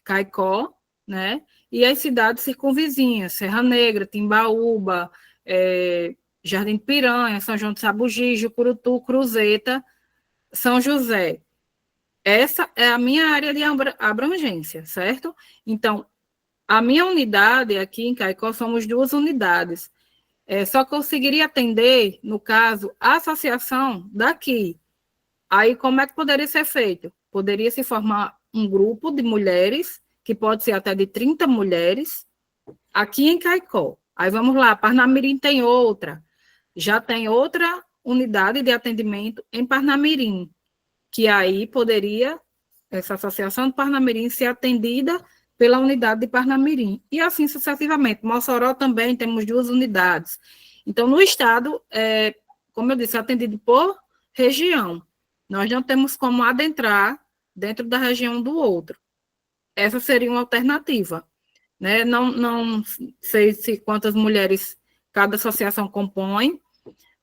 Caicó, né? E as cidades circunvizinhas, Serra Negra, Timbaúba, Jardim de Piranha, São João de Sabugi, Jucurutu, Cruzeta, São José. Essa é a minha área de abrangência, certo? Então, a minha unidade aqui em Caicó somos 2 unidades. Só conseguiria atender, no caso, a associação daqui. Aí, como é que poderia ser feito? Poderia se formar um grupo de mulheres, que pode ser até de 30 mulheres, aqui em Caicó. Aí, vamos lá, Parnamirim tem outra. Já tem outra unidade de atendimento em Parnamirim, que aí poderia, essa associação de Parnamirim, ser atendida pela unidade de Parnamirim. E assim sucessivamente. Mossoró também temos 2 unidades. Então, no estado, como eu disse, atendido por região. Nós não temos como adentrar dentro da região do outro. Essa seria uma alternativa. Né? Não sei se quantas mulheres cada associação compõe,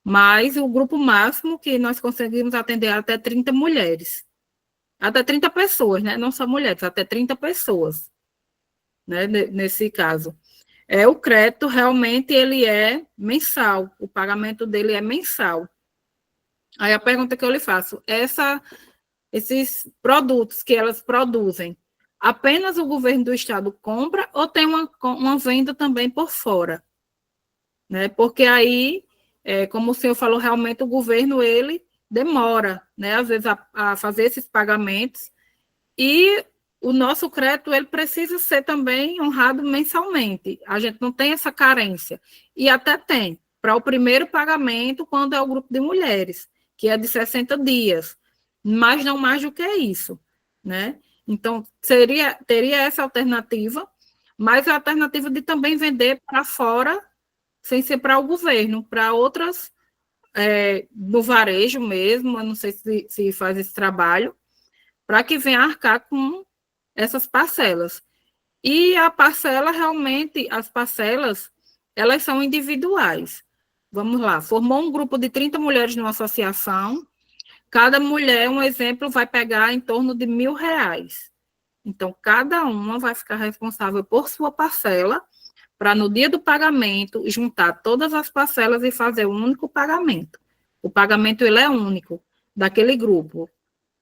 mas o grupo máximo que nós conseguimos atender até 30 mulheres. Até 30 pessoas, né? Não só mulheres, até 30 pessoas, né? Nesse caso. O crédito, realmente, ele é mensal. O pagamento dele é mensal. Aí a pergunta que eu lhe faço, esses produtos que elas produzem, apenas o governo do estado compra ou tem uma venda também por fora, né? Porque aí, como o senhor falou, realmente o governo, ele demora, né, às vezes, a fazer esses pagamentos, e o nosso crédito, ele precisa ser também honrado mensalmente. A gente não tem essa carência. E até tem, para o primeiro pagamento, quando é o grupo de mulheres, que é de 60 dias, mas não mais do que isso, né? Então, teria essa alternativa, mas a alternativa de também vender para fora, sem ser para o governo, para outras, no varejo mesmo, eu não sei se faz esse trabalho, para que venha arcar com essas parcelas. E a parcela, realmente, as parcelas, elas são individuais. Vamos lá, formou um grupo de 30 mulheres numa associação, cada mulher, um exemplo, vai pegar em torno de R$ 1.000. Então, cada uma vai ficar responsável por sua parcela, para no dia do pagamento, juntar todas as parcelas e fazer um único pagamento. O pagamento, ele é único, daquele grupo.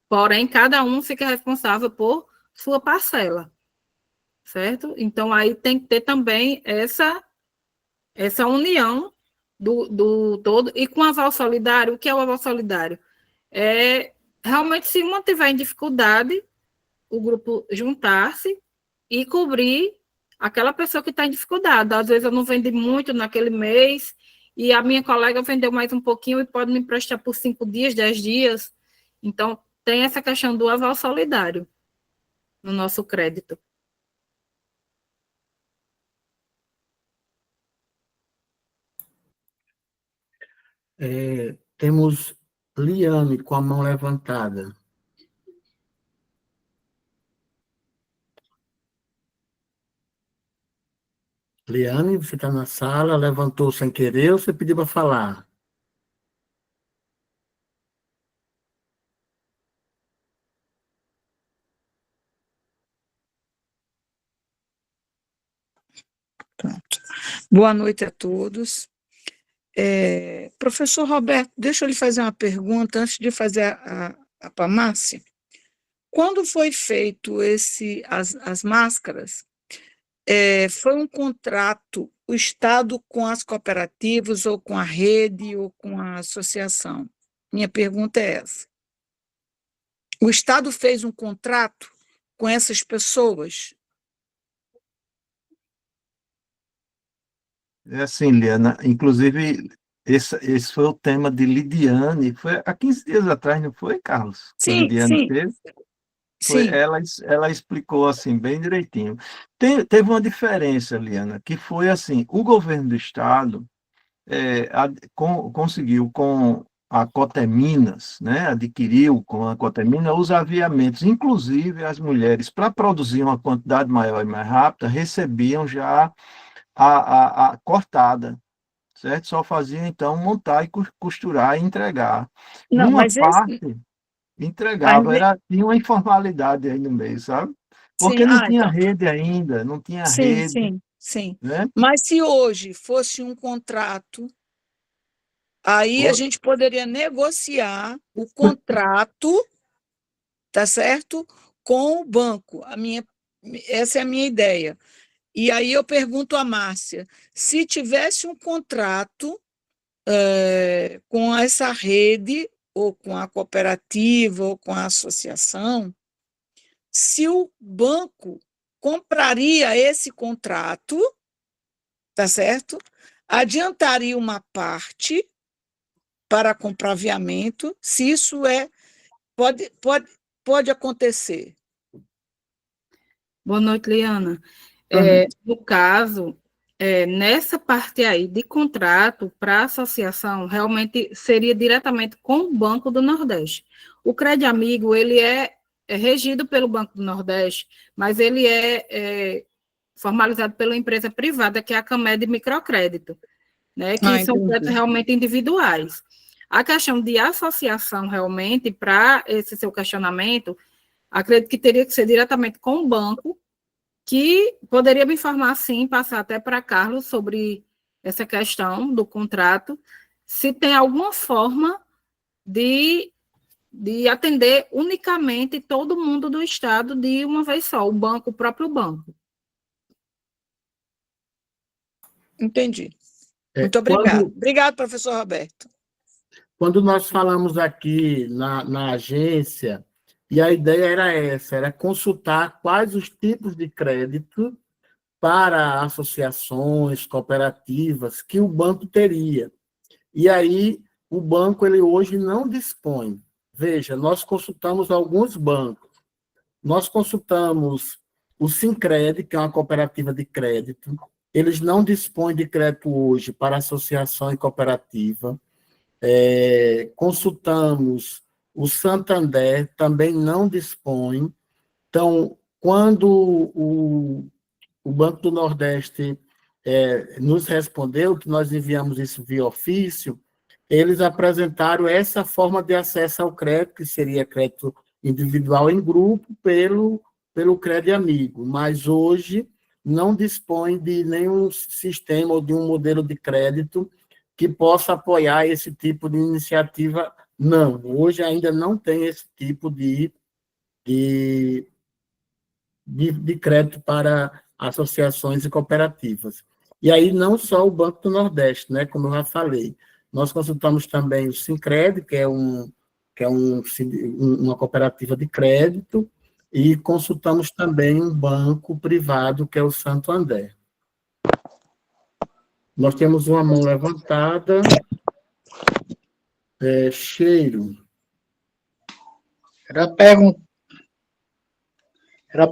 Porém, cada um fica responsável por sua parcela, certo? Então, aí tem que ter também essa união do todo, e com o aval solidário. O que é o aval solidário? Realmente, se uma tiver em dificuldade, o grupo juntar-se e cobrir aquela pessoa que está em dificuldade. Às vezes eu não vendi muito naquele mês, e a minha colega vendeu mais um pouquinho e pode me emprestar por 5 dias, 10 dias. Então, tem essa questão do aval solidário no nosso crédito.
Temos Liane com a mão levantada. Liane, você está na sala, levantou sem querer ou você pediu para falar?
Pronto. Boa noite a todos. Professor Roberto, deixa eu lhe fazer uma pergunta antes de fazer a para a Márcia. Quando foi feito as máscaras, foi um contrato, o Estado com as cooperativas, ou com a rede, ou com a associação? Minha pergunta é essa. O Estado fez um contrato com essas pessoas?
É assim, Liana, inclusive, esse foi o tema de Lidiane, foi há 15 dias atrás, não foi, Carlos? Que
Sim,
Lidiane
sim,
teve. Foi,
sim.
ela explicou assim, bem direitinho. Teve uma diferença, Liana, que foi assim, o governo do Estado conseguiu com a Coteminas, né, adquiriu com a Cotemina os aviamentos, inclusive as mulheres, para produzir uma quantidade maior e mais rápida, recebiam já a cortada, certo? Só faziam, então, montar e costurar e entregar.
Não,
Uma
mas
parte
mas,
entregava, tinha uma informalidade aí no meio, sabe?
sim,
Porque não tinha
então,
rede ainda, não tinha
sim,
rede,
sim, sim.
né?
Mas se hoje fosse um contrato, aí a gente poderia negociar o contrato, tá certo? Com o banco. Essa é a minha ideia. E aí eu pergunto à Márcia, se tivesse um contrato com essa rede, ou com a cooperativa, ou com a associação, se o banco compraria esse contrato, tá certo? Adiantaria uma parte para comprar aviamento, se isso pode acontecer.
Boa noite, Liana.
Uhum.
No caso, nessa parte aí de contrato para a associação, realmente seria diretamente com o Banco do Nordeste. O Crédito Amigo, ele é regido pelo Banco do Nordeste, mas ele é formalizado pela empresa privada, que é a Camed Microcrédito, né, que são créditos
Entendi.
realmente individuais. A questão de associação, realmente, para esse seu questionamento, acredito que teria que ser diretamente com o banco, que poderia me informar, sim, passar até para Carlos sobre essa questão do contrato, se tem alguma forma de de atender unicamente todo mundo do Estado de uma vez só, o próprio banco.
Entendi. Muito obrigado. Obrigado, professor Roberto.
Quando nós falamos aqui na agência, e a ideia era essa, era consultar quais os tipos de crédito para associações, cooperativas, que o banco teria. E aí, o banco, ele hoje não dispõe. Veja, nós consultamos alguns bancos. Nós consultamos o Sincred, que é uma cooperativa de crédito. Eles não dispõem de crédito hoje para associação e cooperativa. Consultamos o Santander, também não dispõe. Então, quando o Banco do Nordeste nos respondeu, que nós enviamos isso via ofício, eles apresentaram essa forma de acesso ao crédito, que seria crédito individual em grupo, pelo Crédito Amigo, mas hoje não dispõe de nenhum sistema ou de um modelo de crédito que possa apoiar esse tipo de iniciativa. Não, hoje ainda não tem esse tipo de crédito para associações e cooperativas. E aí não só o Banco do Nordeste, né, como eu já falei. Nós consultamos também o Sincred, que é uma cooperativa de crédito, e consultamos também um banco privado, que é o Santander. Nós temos uma mão levantada. Cheiro.
Era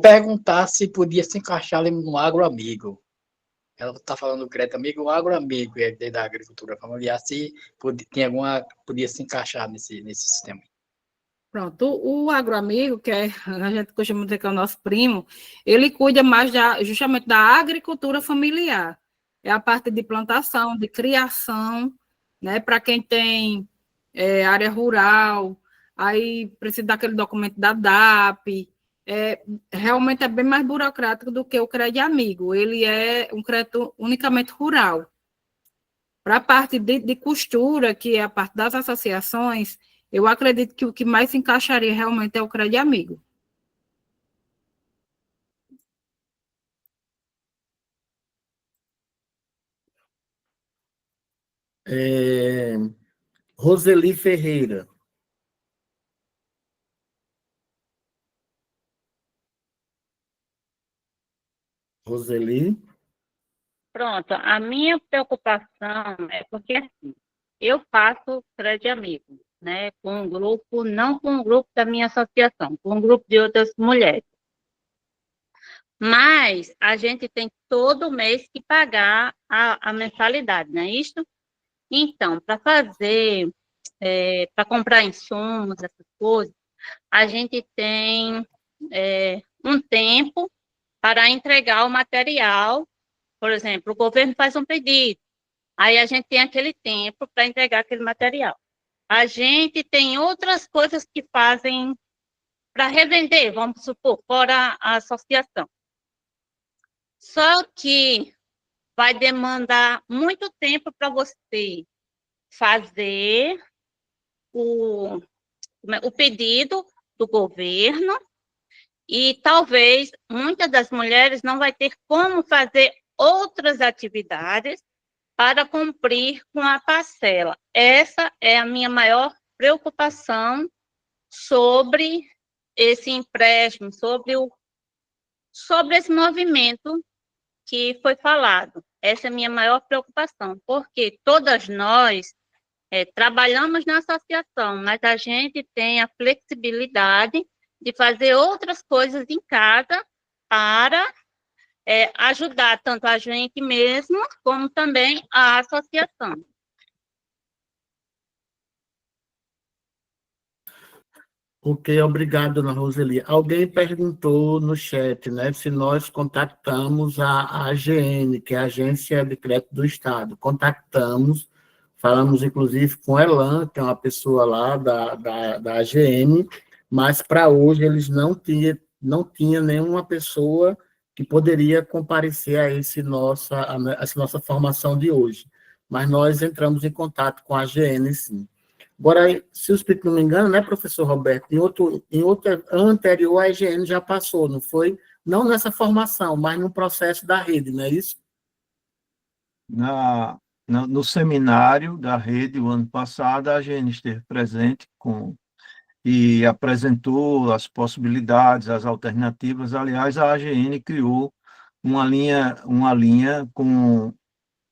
perguntar se podia se encaixar ali no agroamigo. Ela está falando do crédito amigo, o agroamigo é da agricultura familiar, se podia se encaixar nesse sistema.
Pronto, o agroamigo, que a gente costuma dizer que é o nosso primo, ele cuida mais justamente da agricultura familiar. É a parte de plantação, de criação, né, para quem tem área rural, aí precisa daquele documento da DAP, realmente é bem mais burocrático do que o crédito amigo. Ele é um crédito unicamente rural. Para a parte de costura, que é a parte das associações, eu acredito que o que mais se encaixaria realmente é o crédito amigo.
Roseli Ferreira. Roseli.
Pronto, a minha preocupação é porque, assim, eu faço crédito amigo, né, com um grupo, não com um grupo da minha associação, com um grupo de outras mulheres. Mas a gente tem todo mês que pagar a mensalidade, não é isso? Então, para fazer, para comprar insumos, essas coisas, a gente tem um tempo para entregar o material. Por exemplo, o governo faz um pedido, aí a gente tem aquele tempo para entregar aquele material. A gente tem outras coisas que fazem para revender, vamos supor, fora a associação. Só que vai demandar muito tempo para você fazer o pedido do governo e talvez muitas das mulheres não vai ter como fazer outras atividades para cumprir com a parcela. Essa é a minha maior preocupação sobre esse empréstimo, sobre esse movimento que foi falado. Essa é a minha maior preocupação, porque todas nós trabalhamos na associação, mas a gente tem a flexibilidade de fazer outras coisas em casa para ajudar tanto a gente mesmo, como também a associação.
Ok, obrigado, Ana Roseli. Alguém perguntou no chat, né, se nós contactamos a AGN, que é a Agência de Crédito do Estado. Contactamos, falamos inclusive com Elan, que é uma pessoa lá da AGN, mas para hoje eles não tinha nenhuma pessoa que poderia comparecer a essa nossa formação de hoje. Mas nós entramos em contato com a AGN, sim. Agora, se o espírito não me engano, né, professor Roberto, em outra anterior, a EGN já passou, não foi? Não nessa formação, mas no processo da rede, não é isso?
No seminário da rede, o ano passado, a AGN esteve presente e apresentou as possibilidades, as alternativas. Aliás, a AGN criou uma linha com,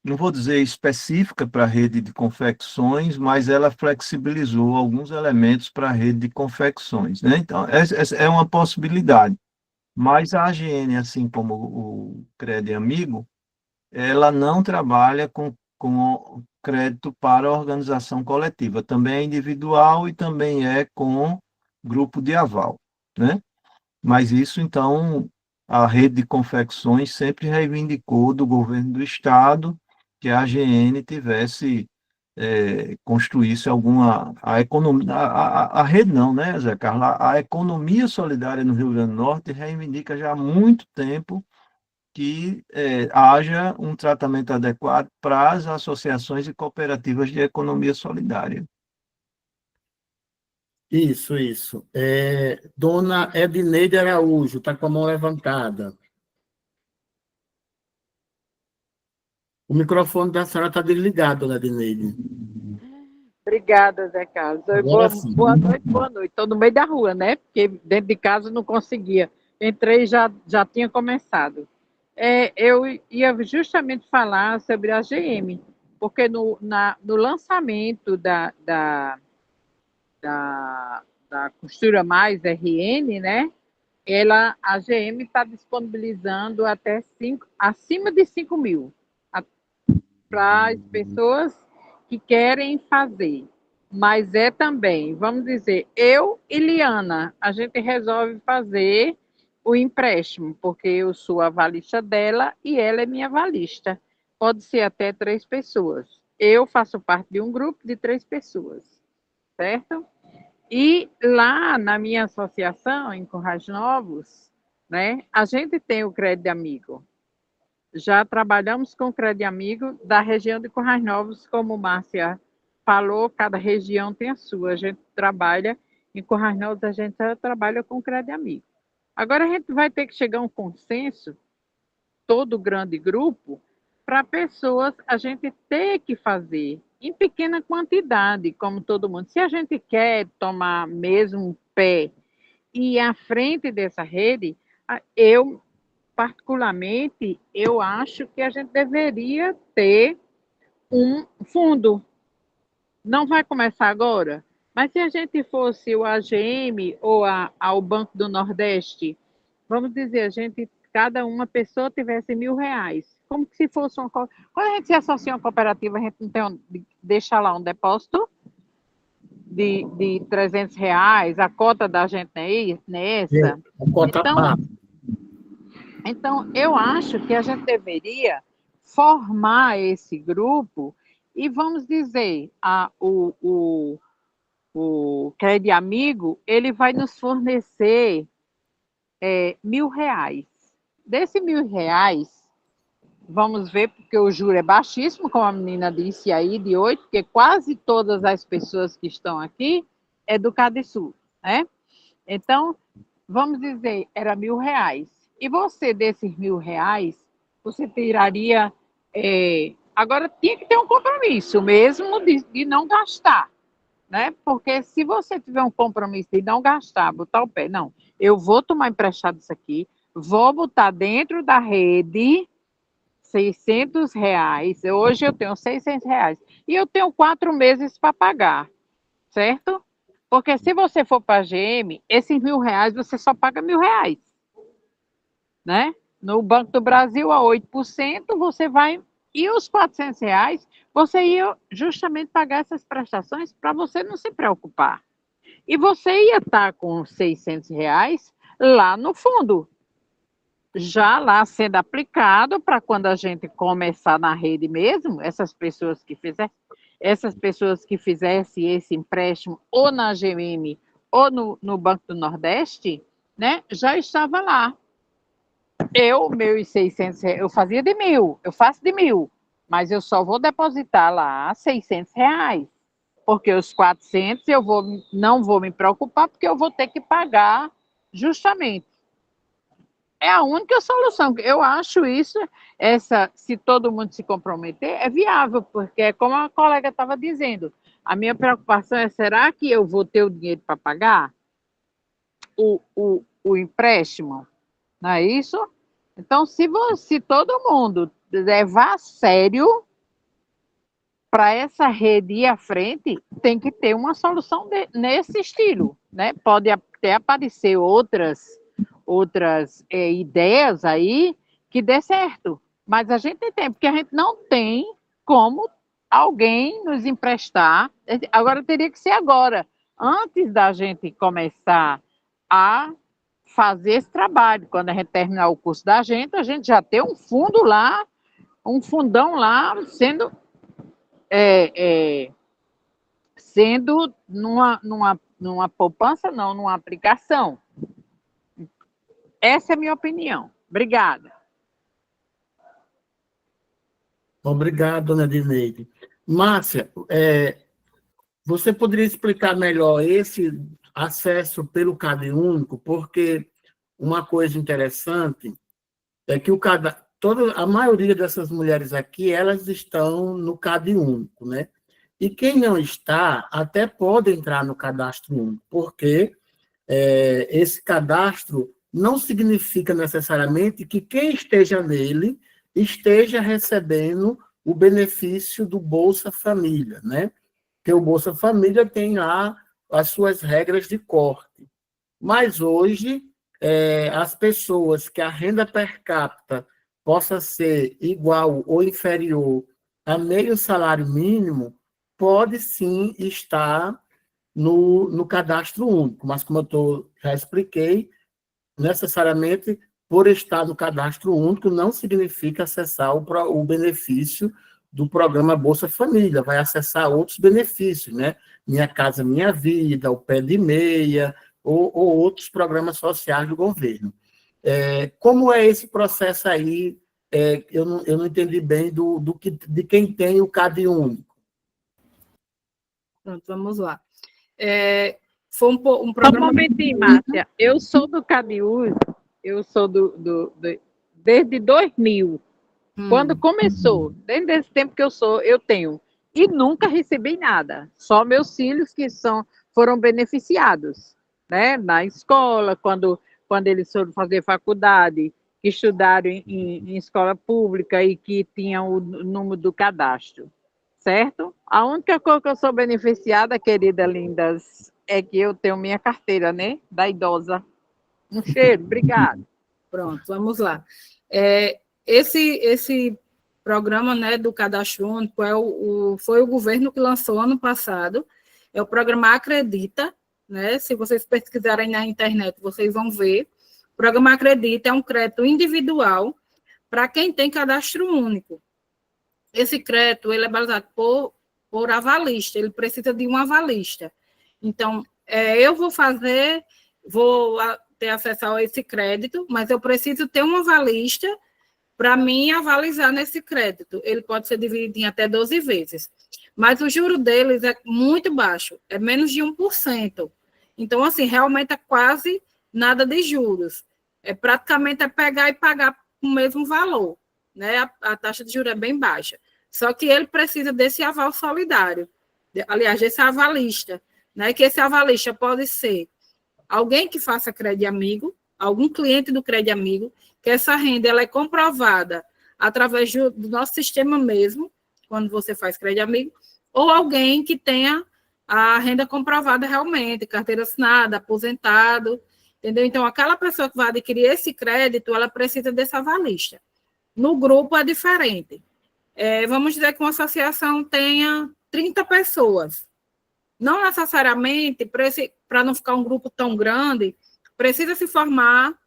não vou dizer específica para a rede de confecções, mas ela flexibilizou alguns elementos para a rede de confecções, né? Então, essa é uma possibilidade. Mas a AGN, assim como o Cred Amigo, ela não trabalha com crédito para organização coletiva, também é individual e também é com grupo de aval, né? Mas isso, então, a rede de confecções sempre reivindicou do governo do Estado que a AGN construísse a economia, a rede não, né, Zé Carlos? A economia solidária no Rio Grande do Norte reivindica já há muito tempo que haja um tratamento adequado para as associações e cooperativas de economia solidária.
Isso. Dona Edneide Araújo, está com a mão levantada. O microfone da senhora está desligado, Dona Edneide.
Obrigada, Zé Carlos. Boa noite. Estou no meio da rua, né? Porque dentro de casa não conseguia. Entrei e já tinha começado. Eu ia justamente falar sobre a GM, porque no lançamento da Costura Mais RN, né? A GM está disponibilizando até acima de 5 mil para as pessoas que querem fazer. Mas também, vamos dizer, eu e Liana, a gente resolve fazer o empréstimo, porque eu sou a avalista dela e ela é minha avalista. Pode ser até 3 pessoas. Eu faço parte de um grupo de 3 pessoas, certo? E lá na minha associação, em Currais Novos, né, a gente tem o Crédito Amigo. Já trabalhamos com o Crédito Amigo da região de Currais Novos, como Márcia falou, cada região tem a sua. A gente trabalha, em Currais Novos, a gente já trabalha com o Crédito Amigo. Agora a gente vai ter que chegar a um consenso, todo grande grupo, para pessoas a gente ter que fazer em pequena quantidade, como todo mundo. Se a gente quer tomar mesmo pé e ir à frente dessa rede, particularmente, eu acho que a gente deveria ter um fundo. Não vai começar agora, mas se a gente fosse o AGM ou ao Banco do Nordeste, vamos dizer, cada uma pessoa tivesse R$1.000, como que se fosse uma... Quando a gente se associa a uma cooperativa, a gente não tem deixa lá um depósito de R$300, a cota da gente nessa. Então, eu acho que a gente deveria formar esse grupo e, vamos dizer, o Crédito Amigo, ele vai nos fornecer R$1.000. Desse R$1.000, vamos ver, porque o juro é baixíssimo, como a menina disse aí, de 8, porque quase todas as pessoas que estão aqui é do Cadisul, né? Então, vamos dizer, era R$1.000. E você, desses R$1.000, você tiraria... agora, tinha que ter um compromisso mesmo de não gastar, né? Porque se você tiver um compromisso de não gastar, botar o pé, não, eu vou tomar emprestado isso aqui, vou botar dentro da rede R$600, hoje eu tenho R$600, e eu tenho 4 meses para pagar, certo? Porque se você for para a GM, esses R$1.000, você só paga R$1.000, né? No Banco do Brasil, a 8%, você vai... E os R$400, você ia justamente pagar essas prestações para você não se preocupar. E você ia estar com R$600 lá no fundo, já lá sendo aplicado para quando a gente começar na rede mesmo, essas pessoas que fizessem esse empréstimo ou na GM ou no Banco do Nordeste, né, já estava lá. Meus R$600, eu fazia de 1.000, eu faço de 1.000, mas eu só vou depositar lá R$600, porque os 400 não vou me preocupar, porque eu vou ter que pagar justamente. É a única solução. Eu acho isso, se todo mundo se comprometer, é viável, porque é como a colega estava dizendo, a minha preocupação é, será que eu vou ter o dinheiro para pagar o empréstimo? Não é isso? Então, se todo mundo levar a sério para essa rede ir à frente, tem que ter uma solução nesse estilo, né? Pode até aparecer outras ideias aí que dê certo, mas a gente tem, porque a gente não tem como alguém nos emprestar. Agora teria que ser agora, antes da gente começar a fazer esse trabalho. Quando a gente terminar o curso da gente, a gente já tem um fundo lá, um fundão lá sendo numa poupança, não, numa aplicação. Essa é a minha opinião. Obrigada.
Obrigado, dona Dineide. Márcia, você poderia explicar melhor esse acesso pelo CadÚnico? Porque uma coisa interessante é que a maioria dessas mulheres aqui, elas estão no CadÚnico, né? E quem não está, até pode entrar no cadastro único, porque esse cadastro não significa necessariamente que quem esteja nele esteja recebendo o benefício do Bolsa Família, né? Porque o Bolsa Família tem lá as suas regras de corte. Mas hoje, as pessoas que a renda per capita possa ser igual ou inferior a meio salário mínimo, pode sim estar no cadastro único, mas como já expliquei, necessariamente, por estar no cadastro único, não significa acessar o benefício do programa Bolsa Família, vai acessar outros benefícios, né? Minha Casa Minha Vida, o Pé de Meia, ou outros programas sociais do governo. Como é esse processo aí? Eu não entendi bem de quem tem o CadÚnico.
Pronto, vamos lá. Foi um programa...
Só um momentinho, Márcia. Eu sou do CadÚnico, eu sou desde 2000. Quando começou, desde esse tempo que eu tenho. E nunca recebi nada. Só meus filhos que foram beneficiados, né? Na escola, quando eles foram fazer faculdade, que estudaram em escola pública e que tinham o número do cadastro, certo? A única coisa que eu sou beneficiada, querida lindas, é que eu tenho minha carteira, né? Da idosa. Um cheiro, obrigada.
Pronto, vamos lá. Esse programa, né, do Cadastro Único foi o governo que lançou ano passado. É o programa Acredita, né? Se vocês pesquisarem na internet, vocês vão ver. O programa Acredita é um crédito individual para quem tem cadastro único. Esse crédito ele é baseado por avalista, ele precisa de um avalista. Então, eu vou ter acesso a esse crédito, mas eu preciso ter um avalista para mim avalizar nesse crédito. Ele pode ser dividido em até 12 vezes. Mas o juro deles é muito baixo, é menos de 1%. Então, assim, realmente é quase nada de juros. Praticamente pegar e pagar o mesmo valor, né? A taxa de juros é bem baixa. Só que ele precisa desse aval solidário, aliás, desse avalista, né? Que esse avalista pode ser alguém que faça crédito amigo, algum cliente do crédito amigo, que essa renda ela é comprovada através do nosso sistema mesmo, quando você faz crédito amigo, ou alguém que tenha a renda comprovada realmente, carteira assinada, aposentado, entendeu? Então, aquela pessoa que vai adquirir esse crédito, ela precisa desse avalista. No grupo é diferente. Vamos dizer que uma associação tenha 30 pessoas. Não necessariamente, para não ficar um grupo tão grande, precisa se formar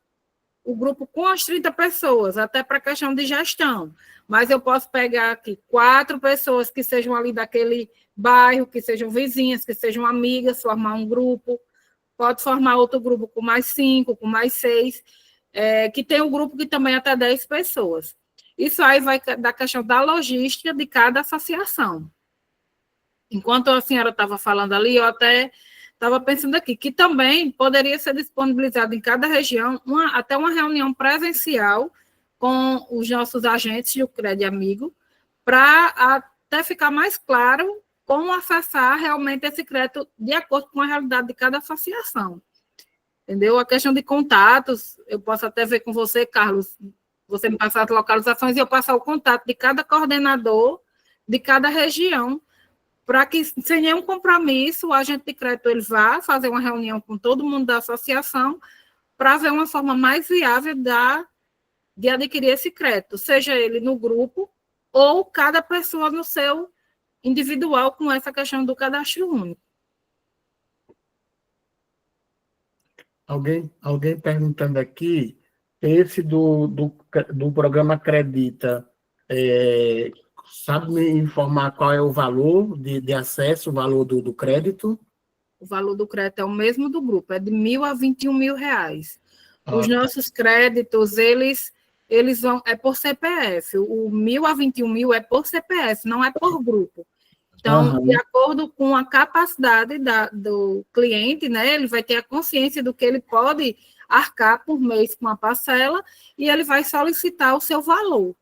o grupo com as 30 pessoas, até para questão de gestão. Mas eu posso pegar aqui 4 pessoas que sejam ali daquele bairro, que sejam vizinhas, que sejam amigas, formar um grupo. Pode formar outro grupo com mais 5, com mais 6, que tem um grupo que também é até 10 pessoas. Isso aí vai da questão da logística de cada associação. enquanto a senhora estava falando ali, eu até estava pensando aqui que também poderia ser disponibilizado em cada região até uma reunião presencial com os nossos agentes do Crédito Amigo, para até ficar mais claro como acessar realmente esse crédito de acordo com a realidade de cada associação. Entendeu? A questão de contatos, eu posso até ver com você, Carlos, você me passar as localizações e eu passar o contato de cada coordenador de cada região, para que, sem nenhum compromisso, o agente de crédito ele vá fazer uma reunião com todo mundo da associação para ver uma forma mais viável de adquirir esse crédito, seja ele no grupo ou cada pessoa no seu individual, com essa questão do cadastro único.
Alguém perguntando aqui, esse do programa Acredita, sabe me informar qual é o valor de acesso, o valor do crédito?
O valor do crédito é o mesmo do grupo, é de R$1.000 a R$21.000. Os nossos créditos, eles vão, é por CPF, o 1.000 a 21.000 é por CPF, não é por grupo. Então, de acordo com a capacidade do cliente, né, ele vai ter a consciência do que ele pode arcar por mês com a parcela e ele vai solicitar o seu valor.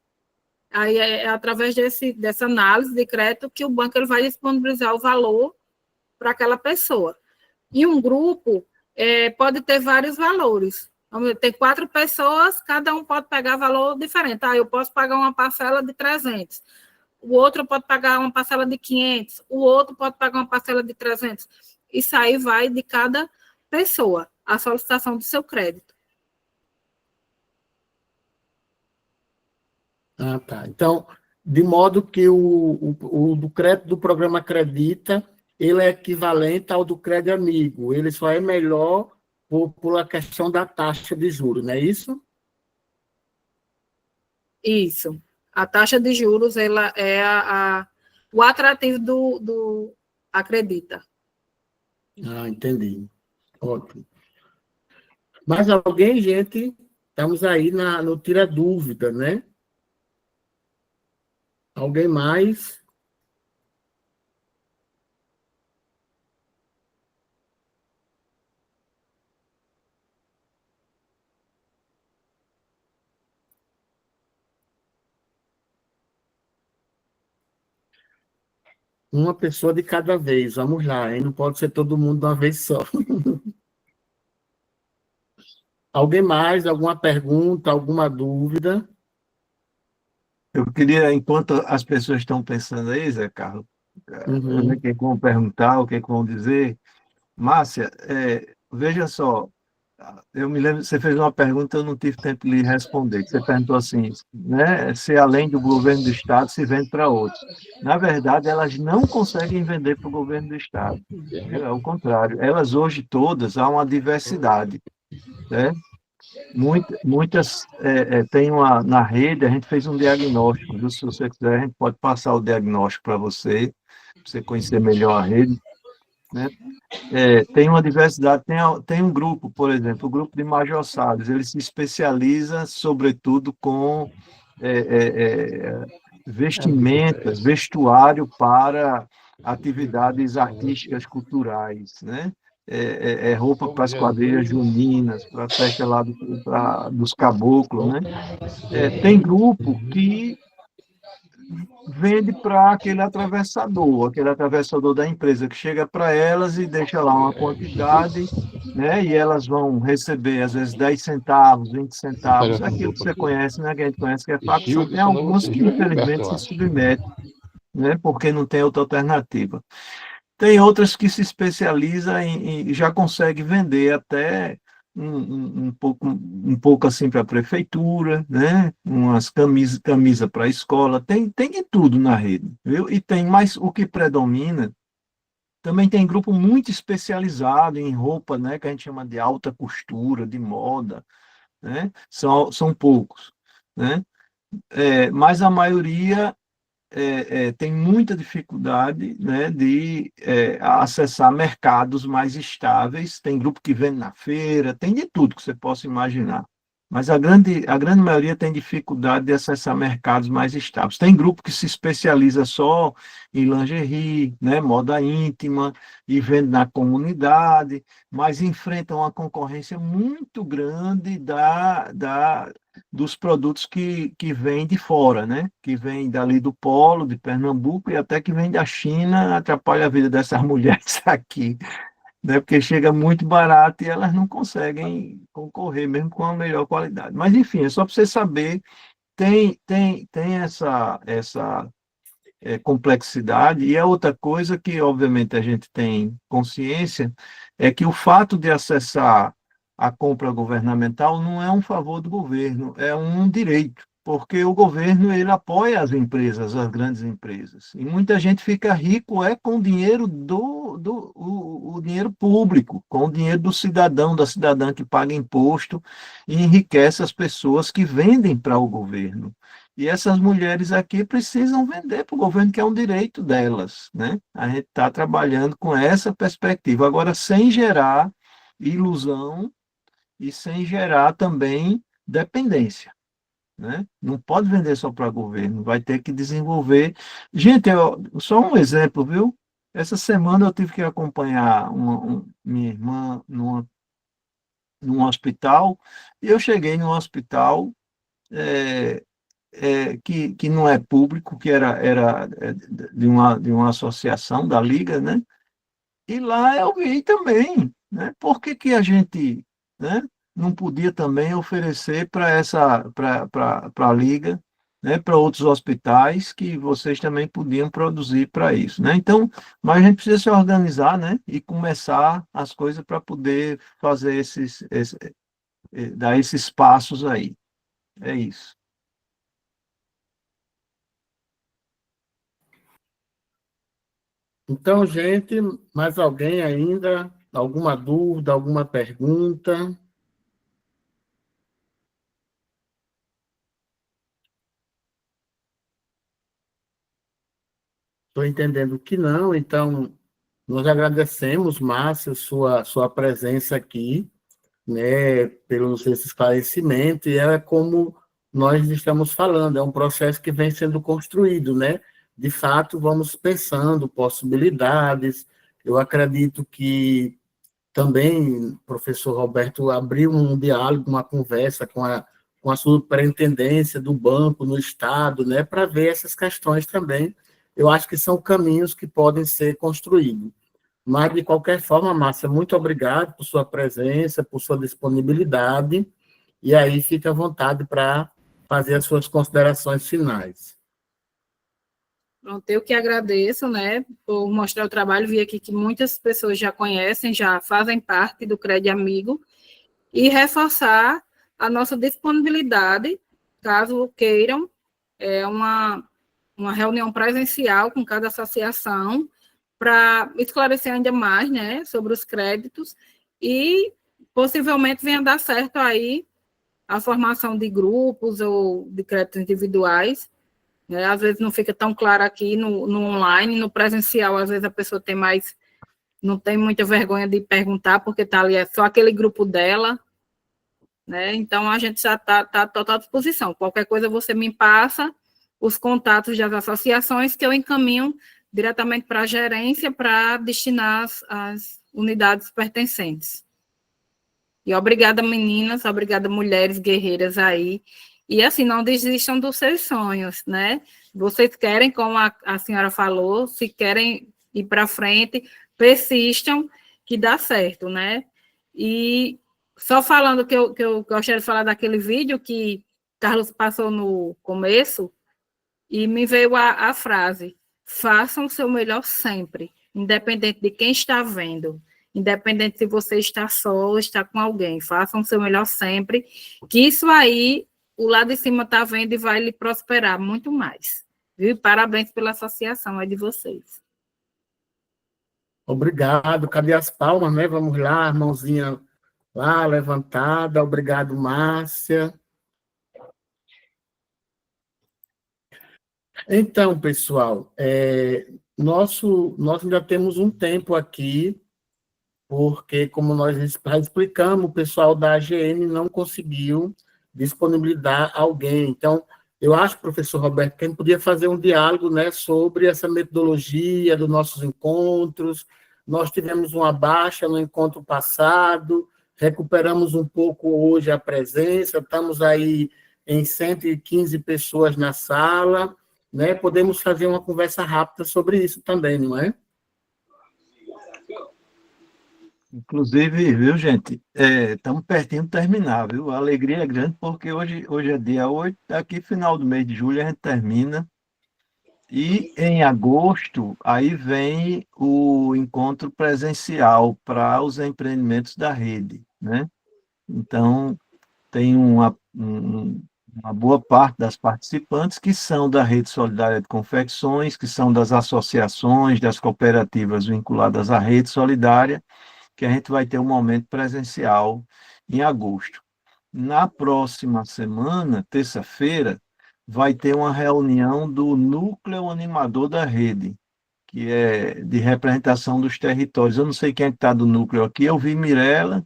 Aí é através dessa análise de crédito que o banco ele vai disponibilizar o valor para aquela pessoa. E um grupo pode ter vários valores. Tem 4 pessoas, cada um pode pegar valor diferente. Eu posso pagar uma parcela de 300. O outro pode pagar uma parcela de 500, o outro pode pagar uma parcela de 300. Isso aí vai de cada pessoa, a solicitação do seu crédito.
Tá. Então, de modo que o do crédito do programa Acredita, ele é equivalente ao do Crédito Amigo, ele só é melhor por a questão da taxa de juros, não é isso?
Isso. A taxa de juros ela é o atrativo do Acredita.
Entendi. Ótimo. Mais alguém, gente? Estamos aí no Tira Dúvida, né? Alguém mais? Uma pessoa de cada vez, vamos lá, hein? Não pode ser todo mundo de uma vez só. Alguém mais? Alguma pergunta, alguma dúvida?
Eu queria, enquanto as pessoas estão pensando aí, Zé Carlos, o que vão perguntar, o que vão dizer. Márcia, veja só, eu me lembro, você fez uma pergunta, eu não tive tempo de lhe responder. Você perguntou assim, né, se além do governo do Estado se vende para outros. Na verdade, elas não conseguem vender para o governo do Estado. É o contrário. Elas hoje todas, há uma diversidade, né? Muitas tem na rede, a gente fez um diagnóstico, viu? Se você quiser, a gente pode passar o diagnóstico para você conhecer melhor a rede, né? Tem uma diversidade, tem um grupo, por exemplo, o grupo de Major Salles, ele se especializa, sobretudo, com vestimentas, vestuário para atividades artísticas, culturais, né? Roupa para as quadrilhas juninas, para a festa lá dos caboclos, né? Tem grupo que vende para aquele atravessador da empresa que chega para elas e deixa lá uma quantidade, né? E elas vão receber, às vezes, 10 centavos, 20 centavos, aquilo que você conhece, né? Que a gente conhece que é facção. Tem alguns que, infelizmente, se submetem, né? Porque não tem outra alternativa. Tem outras que se especializam e já conseguem vender até um pouco assim para a prefeitura, né? Umas camisa para a escola, tem de tudo na rede, viu? E tem mais o que predomina, também tem grupo muito especializado em roupa, né? Que a gente chama de alta costura, de moda, né? São poucos, né? Mas a maioria tem muita dificuldade, né, de acessar mercados mais estáveis. Tem grupo que vende na feira, tem de tudo que você possa imaginar, Mas a grande maioria tem dificuldade de acessar mercados mais estáveis. Tem grupo que se especializa só em lingerie, né, moda íntima, e vende na comunidade, mas enfrentam uma concorrência muito grande dos produtos que vêm de fora, né, que vêm dali do Polo, de Pernambuco, e até que vêm da China, atrapalha a vida dessas mulheres aqui, né? Porque chega muito barato e elas não conseguem concorrer mesmo com a melhor qualidade. Mas, enfim, é só para você saber, tem essa complexidade. E a outra coisa que, obviamente, a gente tem consciência é que o fato de acessar a compra governamental não é um favor do governo, é um direito, porque o governo ele apoia as empresas, as grandes empresas. E muita gente fica rico com o dinheiro o dinheiro público, com o dinheiro do cidadão, da cidadã que paga imposto e enriquece as pessoas que vendem para o governo. E essas mulheres aqui precisam vender para o governo, que é um direito delas, né? A gente está trabalhando com essa perspectiva, agora sem gerar ilusão e sem gerar também dependência, né? Não pode vender só para o governo, vai ter que desenvolver. Gente, só um exemplo, viu? Essa semana eu tive que acompanhar minha irmã num hospital, e eu cheguei num hospital que não é público, que era de uma associação da Liga, né? E lá eu vi também, né? Por que a gente, né, não podia também oferecer para a Liga, né, para outros hospitais que vocês também podiam produzir para isso, né? Então, mas a gente precisa se organizar, né, e começar as coisas para poder fazer dar esses passos aí. É isso.
Então, gente, mais alguém ainda? Alguma dúvida, alguma pergunta? Estou entendendo que não, então nós agradecemos, Márcio, sua presença aqui, né, pelos esse esclarecimento, e é como nós estamos falando, é um processo que vem sendo construído, né? De fato, vamos pensando possibilidades. Eu acredito que também o professor Roberto abriu um diálogo, uma conversa com a superintendência do banco no Estado, né, para ver essas questões também. Eu acho que são caminhos que podem ser construídos. Mas, de qualquer forma, Márcia, muito obrigado por sua presença, por sua disponibilidade, e aí fica à vontade para fazer as suas considerações finais.
Pronto, eu que agradeço, né, por mostrar o trabalho, vi aqui que muitas pessoas já conhecem, já fazem parte do Crédito Amigo, e reforçar a nossa disponibilidade, caso queiram, uma reunião presencial com cada associação, para esclarecer ainda mais, né, sobre os créditos, e possivelmente venha dar certo aí a formação de grupos ou de créditos individuais, né? Às vezes não fica tão claro aqui no online, no presencial, às vezes a pessoa não tem muita vergonha de perguntar, porque está ali, é só aquele grupo dela, né? Então, a gente já está à total disposição. Qualquer coisa você me passa os contatos das associações que eu encaminho diretamente para a gerência para destinar as unidades pertencentes. E obrigada, meninas, obrigada, mulheres guerreiras aí. E, assim, não desistam dos seus sonhos, né? Vocês querem, como a senhora falou, se querem ir para frente, persistam, que dá certo, né? E só falando que eu gostaria de falar daquele vídeo que Carlos passou no começo, e me veio a frase: façam o seu melhor sempre, independente de quem está vendo, independente se você está só ou está com alguém, façam o seu melhor sempre, que isso aí, o lado de cima está vendo e vai lhe prosperar muito mais. Viu? Parabéns pela associação aí de vocês.
Obrigado. Cadê as palmas, né? Vamos lá, mãozinha lá, levantada. Obrigado, Márcia. Então, pessoal, nós ainda temos um tempo aqui, porque, como nós já explicamos, o pessoal da AGN não conseguiu disponibilizar alguém. Então, eu acho, professor Roberto, que a gente podia fazer um diálogo, né, sobre essa metodologia dos nossos encontros. Nós tivemos uma baixa no encontro passado, recuperamos um pouco hoje a presença, estamos aí em 115 pessoas na sala, né? Podemos fazer uma conversa rápida sobre isso também, não é?
Inclusive, viu, gente, estamos pertinho de terminar, viu? A alegria é grande porque hoje é dia 8, daqui final do mês de julho a gente termina, e em agosto aí vem o encontro presencial para os empreendimentos da rede, né? Então, tem uma boa parte das participantes que são da Rede Solidária de Confecções, que são das associações, das cooperativas vinculadas à Rede Solidária, que a gente vai ter um momento presencial em agosto. Na próxima semana, terça-feira, vai ter uma reunião do Núcleo Animador da Rede, que é de representação dos territórios. Eu não sei quem é que está do núcleo aqui, eu vi Mirella,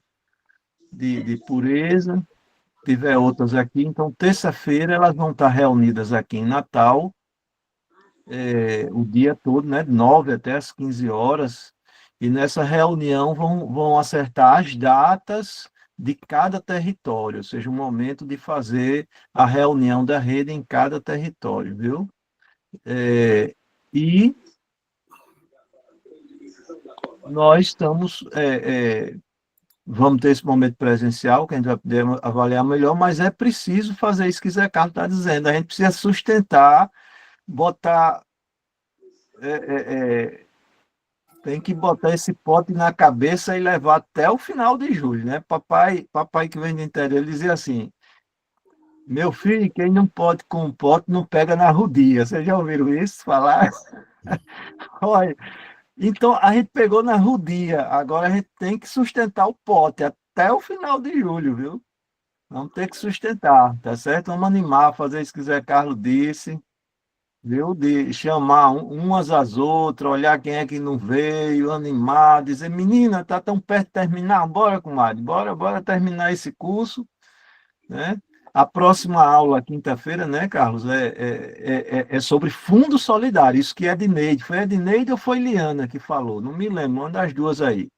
de Pureza, tiver outras aqui. Então, terça-feira, elas vão estar reunidas aqui em Natal, o dia todo, né, de 9 até as 15 horas, e nessa reunião vão acertar as datas de cada território, ou seja, o momento de fazer a reunião da rede em cada território, viu? E nós vamos ter esse momento presencial, que a gente vai poder avaliar melhor, mas é preciso fazer isso que Zé Carlos está dizendo, a gente precisa sustentar, botar... tem que botar esse pote na cabeça e levar até o final de julho, né? Papai que vem do interior, ele dizia assim: meu filho, quem não pode com o pote não pega na rodia. Vocês já ouviram isso falar? Olha, então a gente pegou na rodia, agora a gente tem que sustentar o pote até o final de julho, viu? Vamos ter que sustentar, tá certo? Vamos animar, fazer isso que o Zé Carlos disse, viu? De chamar umas às outras, olhar quem é que não veio, animar, dizer, menina, está tão perto de terminar, bora, comadre, bora terminar esse curso, né? A próxima aula, quinta-feira, né, Carlos, é sobre fundo solidário, isso que é Edneide. Foi Edneide ou foi Liana que falou? Não me lembro, uma das duas aí,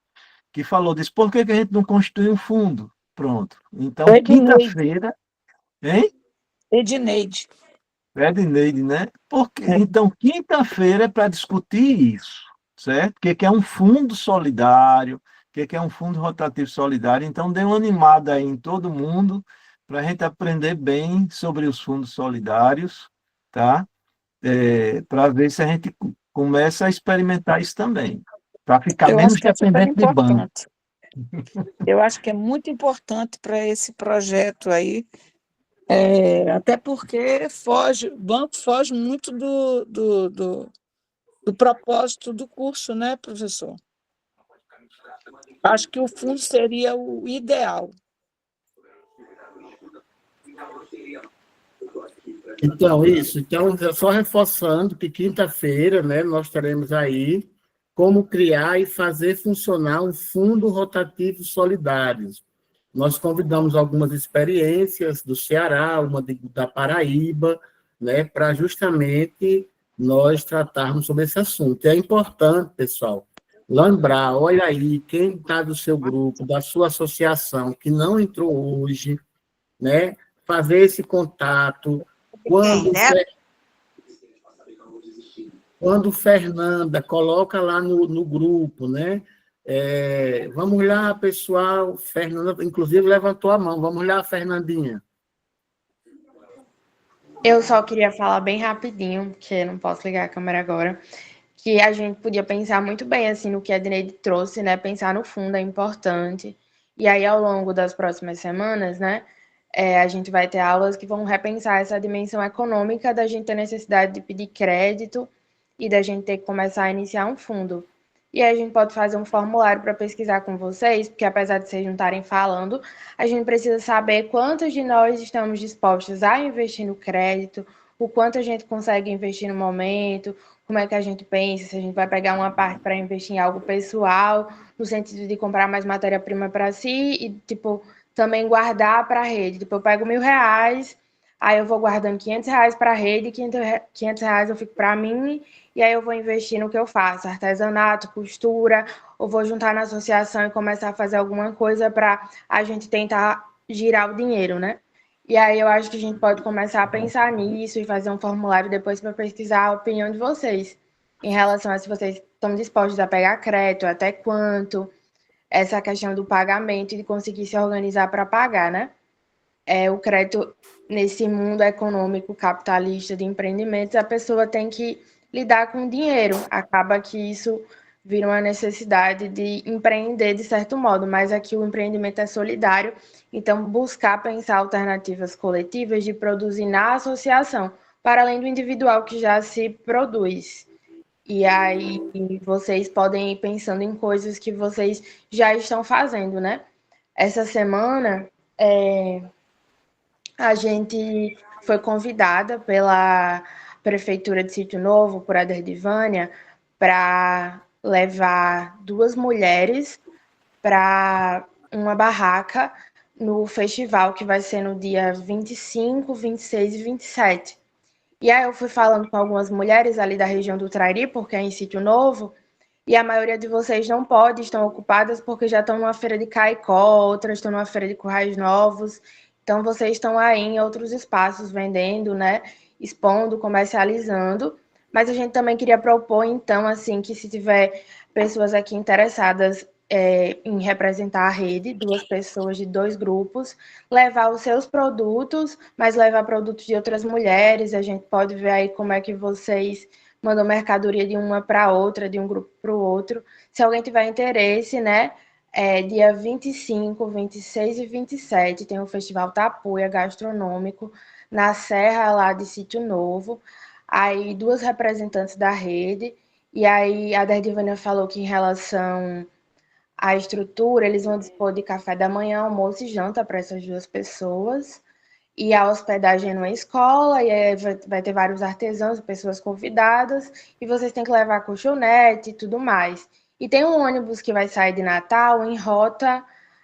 que falou disso. Por que a gente não constitui um fundo? Pronto. Então, quinta-feira... Hein?
Edneide.
Edneide, né? Então, quinta-feira é para discutir isso, certo? O que é um fundo solidário, o que é um fundo rotativo solidário. Então, dê uma animada aí em todo mundo para a gente aprender bem sobre os fundos solidários, tá? Para ver se a gente começa a experimentar isso também, para ficar menos dependente de banco.
Eu acho que é muito importante para esse projeto aí, até porque o banco foge muito do propósito do curso, né, professor? Acho que o fundo seria o ideal.
Então, isso. Então, só reforçando que quinta-feira, né, nós teremos aí como criar e fazer funcionar um fundo rotativo solidário. Nós convidamos algumas experiências do Ceará, uma da Paraíba, né, para justamente nós tratarmos sobre esse assunto. É importante, pessoal, lembrar, olha aí, quem está do seu grupo, da sua associação, que não entrou hoje, né, fazer esse contato. Quando Fernanda coloca lá no grupo, né? Vamos lá, pessoal. Fernanda, inclusive, levantou a mão. Vamos lá, Fernandinha.
Eu só queria falar bem rapidinho, porque não posso ligar a câmera agora, que a gente podia pensar muito bem assim no que a Dineide trouxe, né? Pensar no fundo é importante. E aí, ao longo das próximas semanas, né? A gente vai ter aulas que vão repensar essa dimensão econômica da gente ter necessidade de pedir crédito e da gente ter que começar a iniciar um fundo. E aí a gente pode fazer um formulário para pesquisar com vocês, porque apesar de vocês não estarem falando, a gente precisa saber quantos de nós estamos dispostos a investir no crédito, o quanto a gente consegue investir no momento, como é que a gente pensa, se a gente vai pegar uma parte para investir em algo pessoal, no sentido de comprar mais matéria-prima para si e, tipo, também guardar para a rede. Tipo, eu pego R$ 1.000, aí eu vou guardando R$ 500 para a rede, R$ 500 eu fico para mim, e aí eu vou investir no que eu faço, artesanato, costura, ou vou juntar na associação e começar a fazer alguma coisa para a gente tentar girar o dinheiro, né? E aí eu acho que a gente pode começar a pensar nisso e fazer um formulário depois para pesquisar a opinião de vocês em relação a se vocês estão dispostos a pegar crédito, até quanto, essa questão do pagamento e de conseguir se organizar para pagar, né? O crédito, nesse mundo econômico capitalista de empreendimentos, a pessoa tem que lidar com dinheiro. Acaba que isso vira uma necessidade de empreender de certo modo, mas aqui o empreendimento é solidário, então buscar pensar alternativas coletivas de produzir na associação, para além do individual que já se produz. E aí vocês podem ir pensando em coisas que vocês já estão fazendo, né? Essa semana a gente foi convidada pela Prefeitura de Sítio Novo, por Aderdivânia, para levar 2 mulheres para uma barraca no festival que vai ser no dia 25, 26 e 27. E aí eu fui falando com algumas mulheres ali da região do Trairi, porque é em Sítio Novo, e a maioria de vocês não pode, estão ocupadas porque já estão numa feira de Caicó, outras estão numa feira de Currais Novos. Então vocês estão aí em outros espaços vendendo, né? Expondo, comercializando. Mas a gente também queria propor, então, assim, que se tiver pessoas aqui interessadas em representar a rede, 2 pessoas de 2 grupos, levar os seus produtos, mas levar produtos de outras mulheres. A gente pode ver aí como é que vocês mandam mercadoria de uma para outra, de um grupo para o outro. Se alguém tiver interesse, né? Dia 25, 26 e 27 tem o Festival Tapuia Gastronômico na Serra lá de Sítio Novo. Aí 2 representantes da rede. E aí a Derdivânia falou que em relação à estrutura, eles vão dispor de café da manhã, almoço e janta para essas 2 pessoas. E a hospedagem numa escola, e aí vai ter vários artesãos, pessoas convidadas, e vocês têm que levar colchonete e tudo mais. E tem um ônibus que vai sair de Natal em rota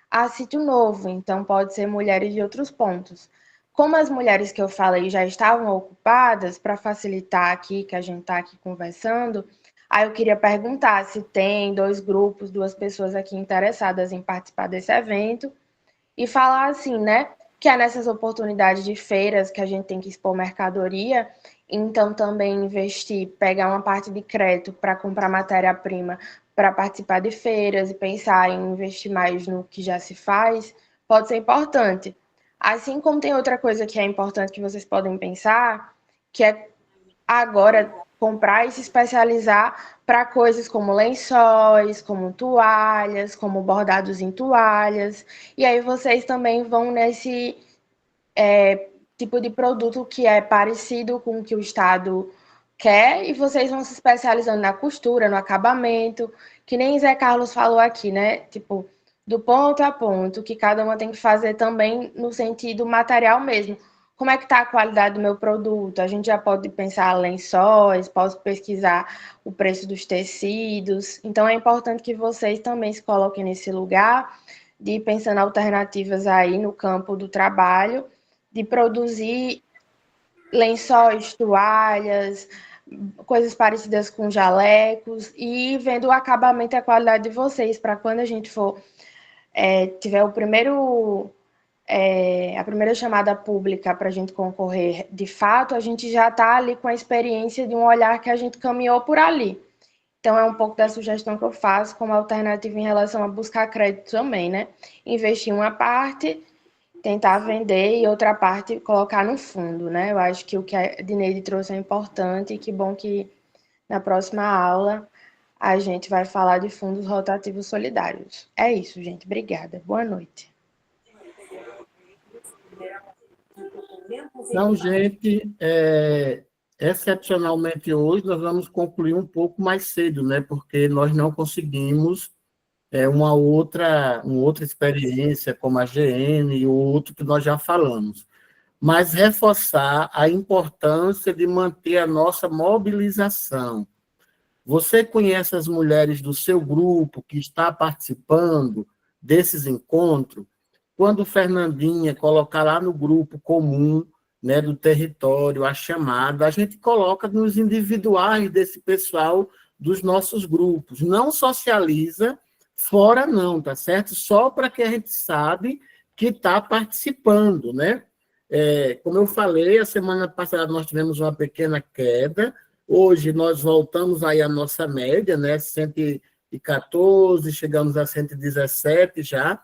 a Sítio Novo, então pode ser mulheres de outros pontos. Como as mulheres que eu falei já estavam ocupadas, para facilitar aqui, que a gente está aqui conversando, aí eu queria perguntar se tem 2 grupos, 2 pessoas aqui interessadas em participar desse evento, e falar assim, né? Que é nessas oportunidades de feiras que a gente tem que expor mercadoria, então também investir, pegar uma parte de crédito para comprar matéria-prima para participar de feiras e pensar em investir mais no que já se faz, pode ser importante. Assim como tem outra coisa que é importante que vocês podem pensar, que é agora comprar e se especializar para coisas como lençóis, como toalhas, como bordados em toalhas. E aí vocês também vão nesse tipo de produto que é parecido com o que o Estado quer, e vocês vão se especializando na costura, no acabamento, que nem Zé Carlos falou aqui, né? Tipo, do ponto a ponto, que cada uma tem que fazer também no sentido material mesmo. Como é que está a qualidade do meu produto? A gente já pode pensar lençóis, posso pesquisar o preço dos tecidos. Então, é importante que vocês também se coloquem nesse lugar de ir pensando alternativas aí no campo do trabalho, de produzir lençóis, toalhas, coisas parecidas com jalecos, e vendo o acabamento e a qualidade de vocês, para quando a gente for tiver o primeiro a primeira chamada pública para a gente concorrer de fato, a gente já está ali com a experiência de um olhar que a gente caminhou por ali. Então, é um pouco da sugestão que eu faço como alternativa em relação a buscar crédito também, né? Investir uma parte, tentar vender, e outra parte colocar no fundo, né? Eu acho que o que a Dineide trouxe é importante, e que bom que na próxima aula a gente vai falar de fundos rotativos solidários. É isso, gente. Obrigada. Boa noite.
Então, gente, excepcionalmente hoje nós vamos concluir um pouco mais cedo, né? Porque nós não conseguimos uma outra experiência como a GN e o outro que nós já falamos. Mas reforçar a importância de manter a nossa mobilização. Você conhece as mulheres do seu grupo que está participando desses encontros? quando Fernandinha colocar lá no grupo comum, né, do território, a chamada, a gente coloca nos individuais desse pessoal dos nossos grupos. Não socializa fora não, tá certo? Só para que a gente sabe que está participando, né? Como eu falei, a semana passada nós tivemos uma pequena queda, hoje nós voltamos aí à nossa média, né? 114, chegamos a 117 já,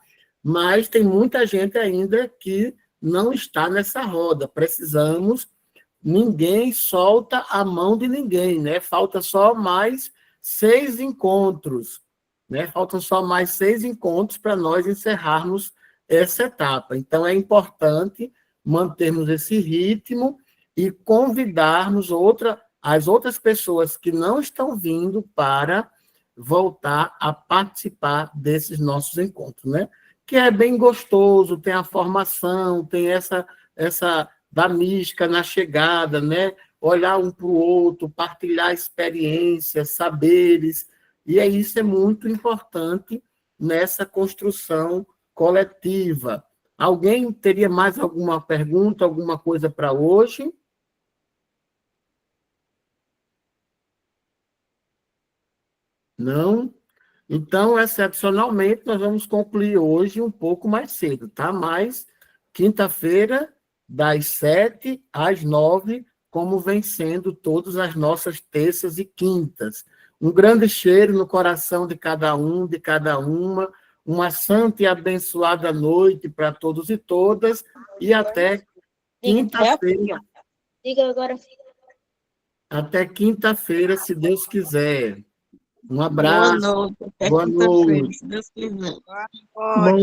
mas tem muita gente ainda que não está nessa roda. Precisamos, ninguém solta a mão de ninguém, né? Falta só mais 6 encontros, né? Faltam só mais 6 encontros para nós encerrarmos essa etapa. Então, é importante mantermos esse ritmo e convidarmos as outras pessoas que não estão vindo para voltar a participar desses nossos encontros, né? Que é bem gostoso, tem a formação, tem essa da mística na chegada, né? Olhar um para o outro, partilhar experiências, saberes, e isso é muito importante nessa construção coletiva. Alguém teria mais alguma pergunta, alguma coisa para hoje? Não? Então, excepcionalmente, nós vamos concluir hoje um pouco mais cedo, tá? Mas, quinta-feira, das 7 às 9, como vem sendo todas as nossas terças e quintas. Um grande cheiro no coração de cada um, de cada uma santa e abençoada noite para todos e todas, e até quinta-feira.
Diga agora.
Até quinta-feira, se Deus quiser. Um abraço.
Boa noite. Até
Boa
quinta-feira,
noite.
se Deus quiser.
Bom